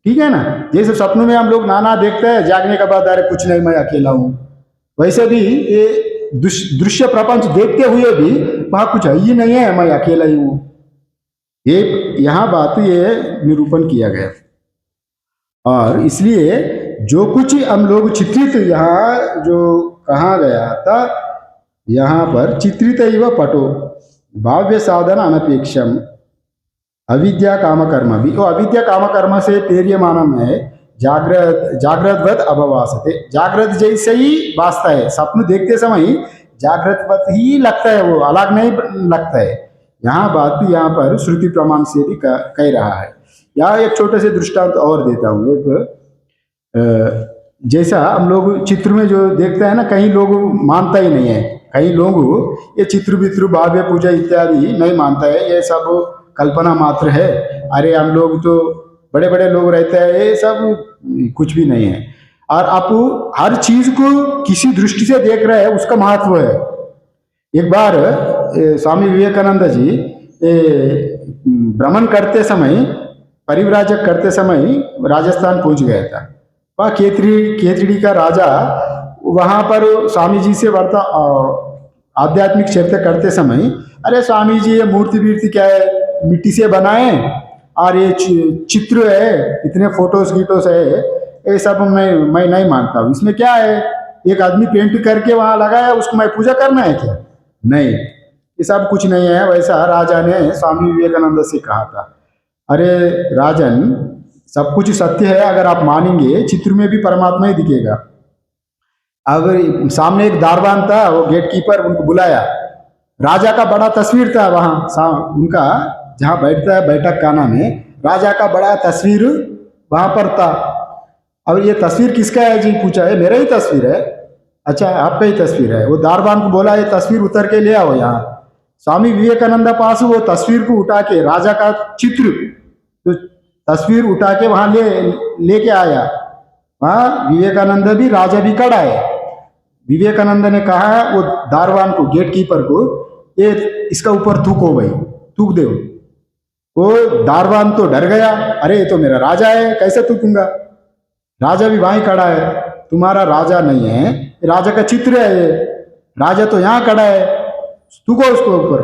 ठीक है ना। जैसे सपनों में हम लोग नाना देखते हैं, जागने के बाद अरे कुछ नहीं, मैं अकेला हूँ, वैसे भी ये दृश्य प्रपंच देखते हुए भी वहां कुछ है ही नहीं है, मैं अकेला ही हूं। ये यहाँ बात ये निरूपण किया गया। और इसलिए जो कुछ हम लोग चित्रित यहाँ जो कहा गया था, यहाँ पर चित्रित एव पटो भाव्य साधन अनपेक्षम अविद्या काम कर्म भी। वो अविद्या काम कर्म से तेर्यमानम है, जागृतवत अभवासते, जागृत जैसे ही वास्ता है, स्वप्न देखते समय जागृतवत ही लगता है, वो अलग नहीं लगता है। यहाँ बात यहाँ पर श्रुति प्रमाण से भी कह रहा है। यहाँ एक छोटे से दृष्टांत और देता हूँ। एक जैसा हम लोग चित्र में जो देखते हैं ना, कई लोग मानता ही नहीं है, कई लोग ये चित्र वित्र भाव्य पूजा इत्यादि नहीं मानता है, ये सब कल्पना मात्र है, अरे हम लोग तो बड़े बड़े लोग रहते हैं, ये सब कुछ भी नहीं है। और आप हर चीज को किसी दृष्टि से देख रहे हैं, उसका महत्व है। एक बार स्वामी विवेकानंद जी भ्रमण करते समय, परिव्राजक करते समय राजस्थान पहुंच गया था। वह केतड़ी का राजा वहां पर स्वामी जी से वार्ता आध्यात्मिक चर्चा करते समय, अरे स्वामी जी ये मूर्ति वीर्ति क्या है, मिट्टी से बनाए, और ये चित्र है, इतने फोटोस गिटोस है, ये सब मैं नहीं मानता हूँ, इसमें क्या है, एक आदमी पेंट करके वहां लगाया, उसको मैं पूजा करना है क्या? नहीं, ये सब कुछ नहीं है। वैसा राजा ने स्वामी विवेकानंद से कहा था, अरे राजन, सब कुछ सत्य है, अगर आप मानेंगे चित्र में भी परमात्मा ही दिखेगा। अगर सामने एक दारवान था, वो गेट कीपर, उनको बुलाया, राजा का बड़ा तस्वीर था वहां, उनका जहाँ बैठता है बैठक खाना में, राजा का बड़ा तस्वीर वहां पर था। अब ये तस्वीर किसका है जी? पूछा, है मेरा ही तस्वीर है। अच्छा, आपका ही तस्वीर है। वो दारवान को बोला, ये तस्वीर उतर के ले आओ यहाँ। स्वामी विवेकानंद पास वो तस्वीर को उठा के, राजा का चित्र तो तस्वीर उठा के वहां लेके आया। वहां विवेकानंद भी, राजा भी खड़ा है। विवेकानंद ने कहा वो दारवान को, गेट कीपर को, ये इसका ऊपर थूको भाई, थूक दो। वो दारवान तो डर गया, अरे ये तो मेरा राजा है, कैसे थूकूंगा? राजा भी वहीं खड़ा है, तुम्हारा राजा नहीं है, राजा का चित्र है ये, राजा तो यहाँ खड़ा है, थूको उसको ऊपर।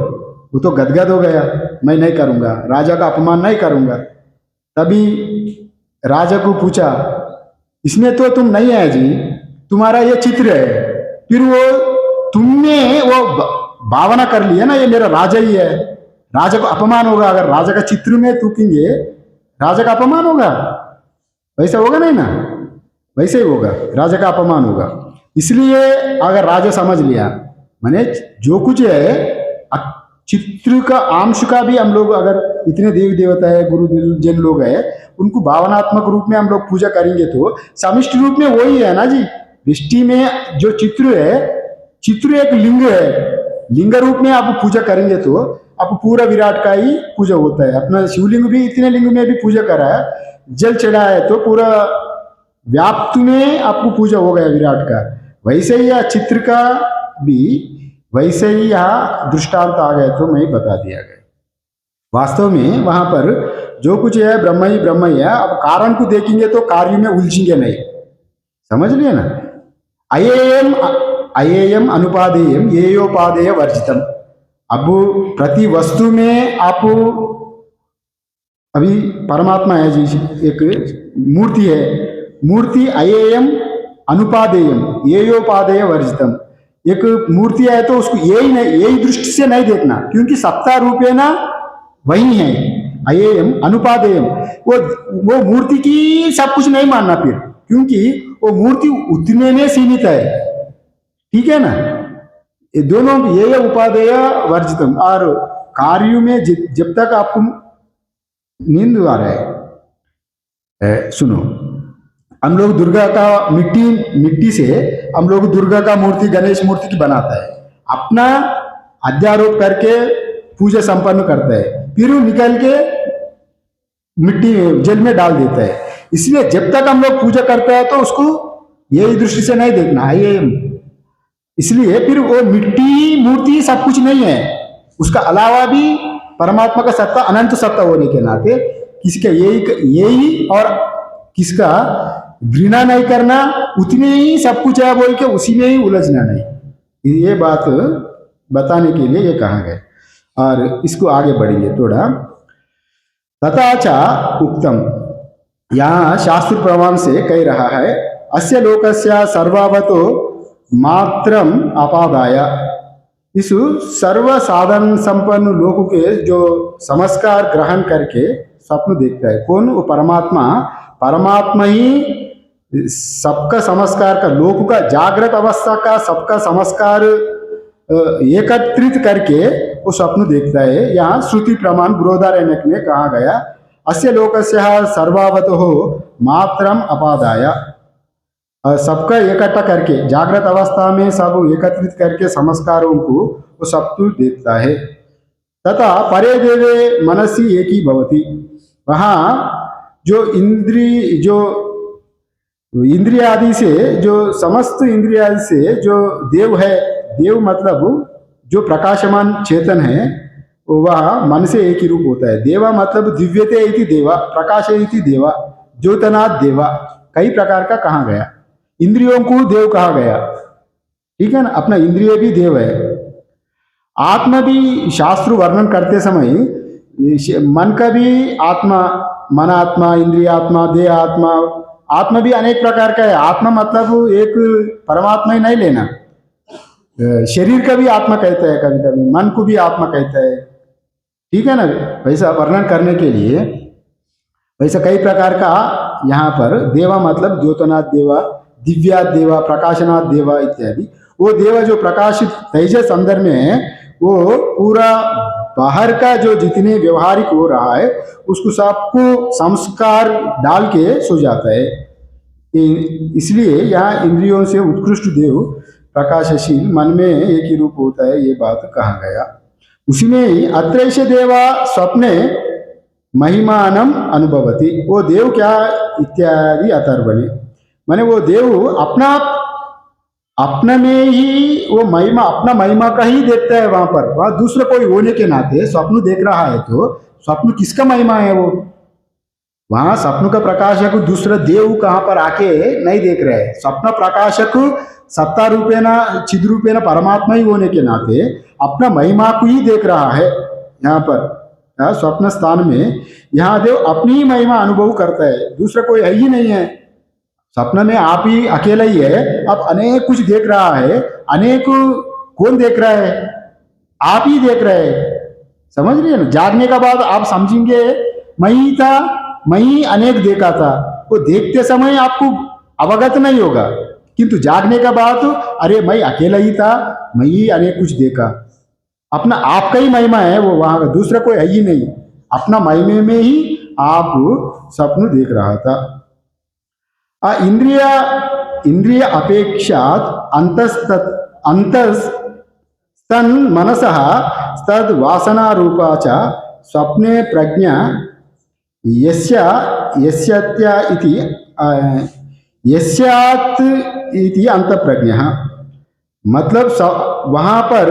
वो तो गदगद हो गया, मैं नहीं करूंगा, राजा का अपमान नहीं करूंगा। तभी राजा को पूछा, इसमें तो तुम नहीं है जी, तुम्हारा ये चित्र है, फिर वो तुमने वो भावना कर लिया ना, ये मेरा राजा ही है, राजा को अपमान होगा। अगर राजा का चित्र में थूकेंगे, राजा का अपमान होगा, वैसा होगा नहीं ना, वैसे ही होगा, राजा का अपमान होगा। इसलिए अगर राजा समझ लिया, माने जो कुछ है चित्र का अंश का भी हम लोग, अगर इतने देवी देवता है, गुरु जिन लोग है, उनको भावनात्मक रूप में हम लोग पूजा करेंगे तो समिष्ट रूप में वही है ना जी। दृष्टि में जो चित्र है, चित्र एक लिंग है, लिंग रूप में आप पूजा करेंगे तो आप पूरा विराट का ही पूजा होता है। अपना शिवलिंग भी इतने लिंग में भी पूजा करा है, जल चढ़ा है तो पूरा व्याप्त में आपको पूजा हो गया विराट का। वैसे ही यह चित्र का भी वैसे ही यहाँ दृष्टांत आ गए तो मैं बता दिया गया। वास्तव में वहां पर जो कुछ है ब्रह्म ही है। अब कारण को देखेंगे तो कार्य में उलझेंगे नहीं, समझ लिए ना। अयेयम अनुपादेयम येयोपादेय वर्जितम। अब प्रति वस्तु में आप, अभी परमात्मा है जी, एक मूर्ति है, मूर्ति अयेयम अनुपादेयम येयोपादेय वर्जितम। एक मूर्ति है तो उसको यही दृष्टि से नहीं देखना, क्योंकि सत्ता रूप है ना, वही है। अयेयम अनुपादेयम, वो मूर्ति की सब कुछ नहीं मानना फिर, क्योंकि वो मूर्ति उतने में सीमित है, ठीक है ना। ये दोनों ये उपादेय वर्जितम। और कार्यों में जब तक आपको नींद आ रहा है, सुनो, हम लोग दुर्गा का मिट्टी से हम लोग दुर्गा का मूर्ति, गणेश मूर्ति की बनाता है, अपना अध्यारोप करके पूजा संपन्न करता है, फिर वो निकल के मिट्टी जल में डाल देता है। इसलिए जब तक हम लोग पूजा करते हैं तो उसको यही दृष्टि से नहीं देखना है ये। इसलिए फिर वो मिट्टी मूर्ति सब कुछ नहीं है, उसका अलावा भी परमात्मा का सत्ता, अनंत सत्ता होने के नाते किसी का यही और किसका घृणा नहीं करना, उतने ही सब कुछ है बोल के उसी में ही उलझना नहीं। ये बात बताने के लिए ये कहा गया। और इसको आगे बढ़ेंगे थोड़ा। तथा च उक्तम, यहाँ शास्त्र प्रमाण से कह रहा है, अस्य लोकस्य सर्वावतो मात्रम अपादाय, इस सर्व साधन संपन्न लोक के जो संस्कार ग्रहण करके स्वप्न देखता है, कौन? वो परमात्मा। परमात्मा ही सबका संस्कार का, लोक का जागृत अवस्था का सबका संस्कार एकत्रित करके वो स्वप्न देखता है। यहाँ श्रुति प्रमाण बृहदारण्यक में कहा गया, अस्य लोकस्य सर्वावतो मात्रम अपादाय, सबका इकट्ठा करके जागृत अवस्था में सब एकत्रित करके संस्कारों को वो स्वप्न देखता है। तथा परे देवे मनसी एक ही भवति, वहाँ जो इंद्रियादि से, जो समस्त इंद्रियादि से जो देव है, देव मतलब जो प्रकाशमान चेतन है, वह मन से एक ही रूप होता है। देवा मतलब दिव्यते इति देवा, प्रकाश इति देवा, ज्योतनाथ देवा, कई प्रकार का कहा गया। इंद्रियों को देव कहा गया, ठीक है ना, अपना इंद्रिय भी देव है। आत्मा भी शास्त्र वर्णन करते समय मन का भी आत्मा, मन आत्मा, इंद्रिय आत्मा, देह आत्मा, आत्मा भी अनेक प्रकार का है। आत्मा मतलब एक परमात्मा ही नहीं लेना, शरीर का भी आत्मा कहता है, कभी कभी मन को भी आत्मा कहता है, ठीक है ना। वैसा वर्णन करने के लिए वैसा कई प्रकार का यहाँ पर देवा मतलब ज्योतनाथ देवा, दिव्या देवा, प्रकाशनाथ देवा इत्यादि। वो देवा जो प्रकाशित तेजस अंदर में है, वो पूरा बाहर का जो जितने व्यवहारिक हो रहा है उसको सबको संस्कार डाल के सो जाता है। इसलिए यहाँ इंद्रियों से उत्कृष्ट देव प्रकाशशील मन में एक ही रूप होता है, ये बात कहा गया। उसी में ही अत्रैष देवा स्वप्ने महिमानम अनुभवती, वो देव क्या इत्यादि अतर्वणी, माने वो देव अपना में ही वो महिमा, अपना महिमा का ही देखता है। वहां पर वहां दूसरा कोई होने के नाते स्वप्न देख रहा है तो स्वप्न किसका महिमा है? वो वहां स्वप्न का प्रकाशक दूसरा देव कहां पर आके नहीं देख रहे हैं। स्वप्न प्रकाशक सत्ता रूपेण चिद रूपेण परमात्मा ही होने के नाते अपना महिमा को ही देख रहा है। यहाँ पर स्वप्न स्थान में यहाँ देव अपनी ही महिमा अनुभव करता है, दूसरा कोई है ही नहीं है। सपना में आप ही अकेला ही है, आप अनेक कुछ देख रहा है, अनेक कौन देख रहा है? आप ही देख रहे हैं, समझ रहे हैं ना। जागने का बाद आप समझेंगे मैं ही था, मैं ही अनेक देखा था, वो देखते समय आपको अवगत नहीं होगा, किंतु जागने का बाद अरे मैं अकेला ही था, मैं ही अनेक कुछ देखा। अपना आपका ही महिमा है वो, वहां दूसरा कोई है ही नहीं, अपना महिमे में ही आप स्वप्न देख रहा था। इंद्रिय अपेक्षात अंतस्तन मनसः तद वासना रूपा च स्वप्ने प्रज्ञा यस्यात्य इति यस्यात् इति अंतःप्रज्ञः, मतलब वहां पर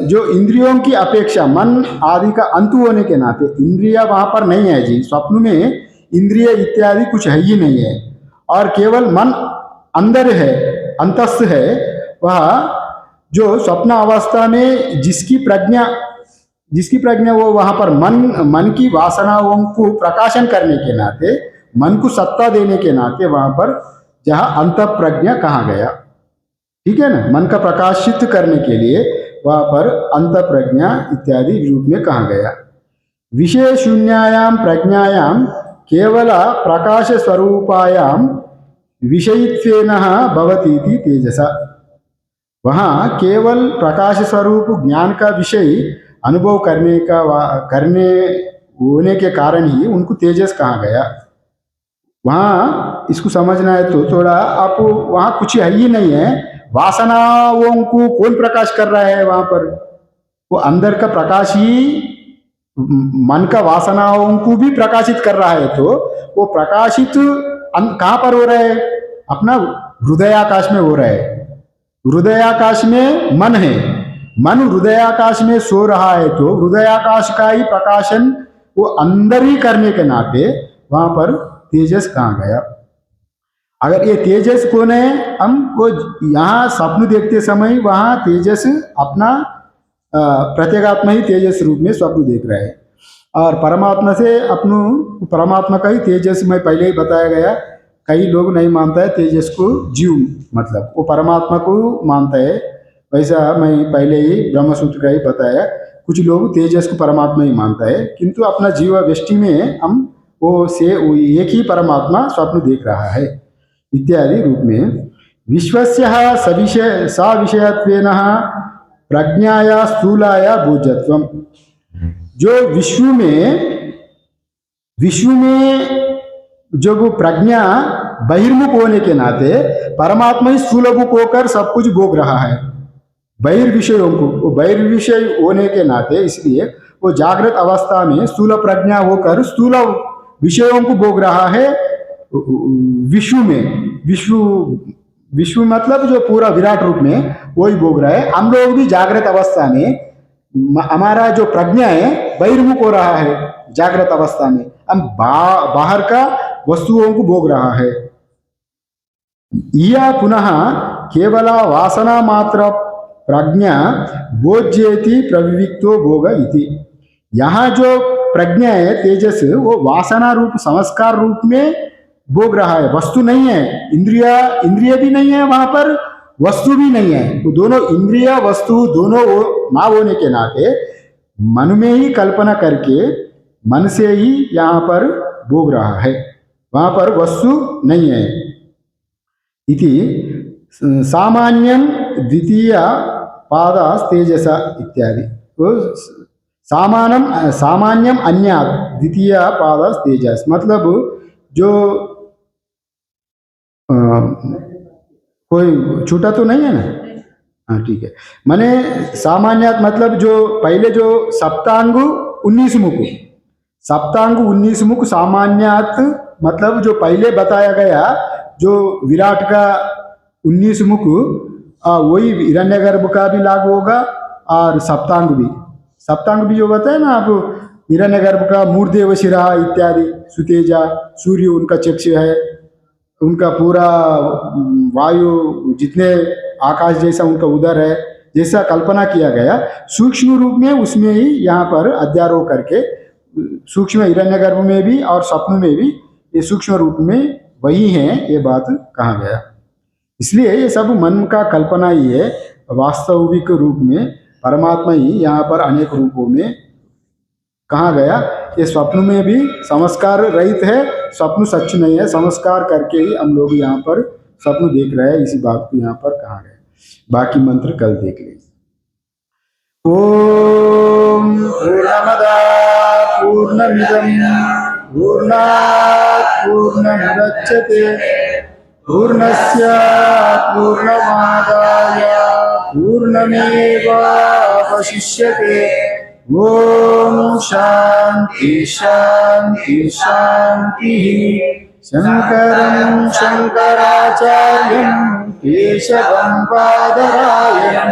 जो इंद्रियों की अपेक्षा मन आदि का अंत होने के नाते इंद्रिया वहां पर नहीं है जी। स्वप्न में इंद्रिय इत्यादि कुछ है ही नहीं है, और केवल मन अंदर है, अंतस्थ है। वह जो स्वप्न अवस्था में जिसकी प्रज्ञा वो वहां पर मन की वासनाओं को प्रकाशन करने के नाते, मन को सत्ता देने के नाते वहां पर जहाँ अंत प्रज्ञा कहा गया, ठीक है ना, मन का प्रकाशित करने के लिए वहां पर अंत प्रज्ञा इत्यादि रूप में कहा गया। विषय शून्यायाम प्रज्ञायाम केवल प्रकाश स्वरूपायाम विषयित्वेन भवतीति तेजसा, वहाँ केवल प्रकाश स्वरूप ज्ञान का विषय अनुभव करने होने के कारण ही उनको तेजस कहा गया। वहाँ इसको समझना है तो थोड़ा आप, वहाँ कुछ है ही नहीं है। वासनाओं को कौन प्रकाश कर रहा है? वहाँ पर वो अंदर का प्रकाश ही मन का वासनाओं को भी प्रकाशित कर रहा है। तो वो प्रकाशित कहाँ पर हो रहा है? अपना हृदयाकाश में हो रहा है। हृदयाकाश में मन है, मन हृदयाकाश में सो रहा है, तो हृदयाकाश का ही प्रकाशन वो अंदर ही करने के नाते वहां पर तेजस कहा गया। अगर ये तेजस कौन है, हम वो यहाँ स्वप्न देखते समय वहाँ तेजस अपना प्रत्येगात्मा ही तेजस रूप में स्वप्न देख रहा है। और परमात्मा से अपनों परमात्मा का ही तेजस में पहले ही बताया गया। कई लोग नहीं मानता है तेजस को जीव, मतलब वो परमात्मा को मानता है। वैसा मैं पहले ही ब्रह्मसूत्र का ही बताया। कुछ लोग तेजस को परमात्मा ही मानता है, किंतु अपना जीव व्यष्टि में हम वो एक ही परमात्मा स्वप्न देख रहा है इत्यादि रूप में। विश्वस्य सविषय सविषयत्वेन प्रज्ञाया स्थूलाया भोज्यत्वम। जो विश्व में जो वो प्रज्ञा बहिर्मुख होने के नाते परमात्मा ही स्थूलमुख होकर सब कुछ भोग रहा है बहिर्विषयों को। वो बहिर्विषय होने के नाते इसलिए वो जागृत अवस्था में स्थूल प्रज्ञा होकर स्थूल विषयों को भोग रहा है विश्व में। विश्व मतलब जो पूरा विराट रूप में वही भोग रहा है। हम लोग भी जागृत अवस्था में हमारा जो प्रज्ञा है बहिर्मुख हो रहा है जागृत अवस्था में। हम बाहर का वस्तुओं को भोग रहा है। यह पुनः केवल वासना मात्र प्रज्ञा बोध्येति प्रविविक्तो भोग इति। यहाँ जो प्रज्ञा है तेजस वो वासना रूप संस्कार रूप में भोग रहा है, वस्तु नहीं है। इंद्रिय भी नहीं है वहां पर, वस्तु भी नहीं है। तो दोनों इंद्रिय वस्तु दोनों ना होने के नाते मन में ही कल्पना करके मन से ही यहाँ पर भोग रहा है, वहां पर वस्तु नहीं है। इति सामान्यं द्वितीय पादास तेजस इत्यादि। तो सामान्यम अन्यात् द्वितीय पादास तेजस मतलब जो अ, कोई छूटा तो नहीं है ना? हाँ ठीक है। माने सामान्यात मतलब जो पहले जो सप्तांग 19 मुख, सप्तांग 19 मुख सामान्यात मतलब जो पहले बताया गया जो विराट का 19 मुख, वही हिरण्यगर्भ का भी लागू होगा। और सप्तांग भी जो बताए ना आप, हिरण्यगर्भ का मूर्धेव शिरा इत्यादि, सुतेजा सूर्य उनका चक्षु है, उनका पूरा वायु जितने आकाश जैसा उनका उदर है, जैसा कल्पना किया गया सूक्ष्म रूप में उसमें ही यहाँ पर अध्यारोह करके सूक्ष्म हिरण्यगर्भ में भी और स्वप्न में भी ये सूक्ष्म रूप में वही है, ये बात कहा गया। इसलिए ये सब मन का कल्पना ही है। वास्तविक रूप में परमात्मा ही यहाँ पर अनेक रूपों में कहा गया। ये स्वप्न में भी संस्कार रहित है, स्वप्न सच नहीं है, संस्कार करके ही हम लोग यहाँ पर स्वप्न देख रहे हैं, इसी बात को यहाँ पर कहा गया। बाकी मंत्र कल देख लेंगे। ओम पूर्णमदा पूर्णमिदं पूर्णात् पूर्णमुदच्यते पूर्णस्य पूर्णमादाय पूर्णमेवावशिष्यते। ओम शांति शांति शांति। शंकरं शंकराचार्यं केशवं बादरायणं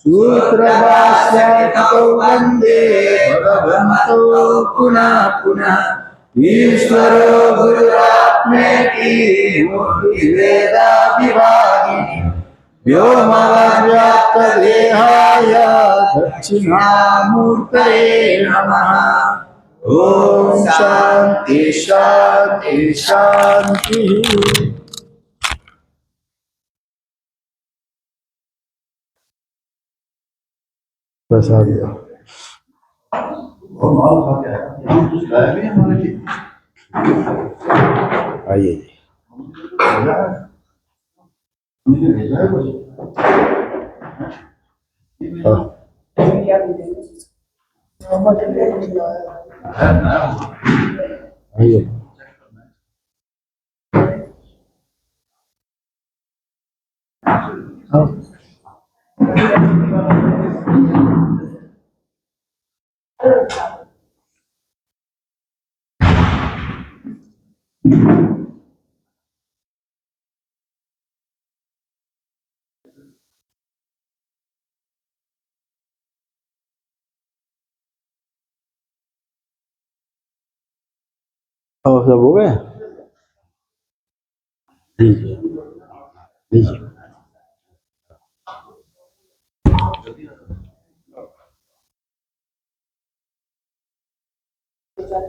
सूत्रभाष्यकृतौ वन्दे भगवन्तौ पुनः पुनः। ईश्वरो गुरुरात्मेति मूर्तिभेदाभिवादिनी व्योमवद्व्याप्तदेहाय दक्षिणामूर्तये नमः। ओम शांति शांति शांति। प्रसाद आइए। आइए। सब हो गए। लीजिए लीजिए।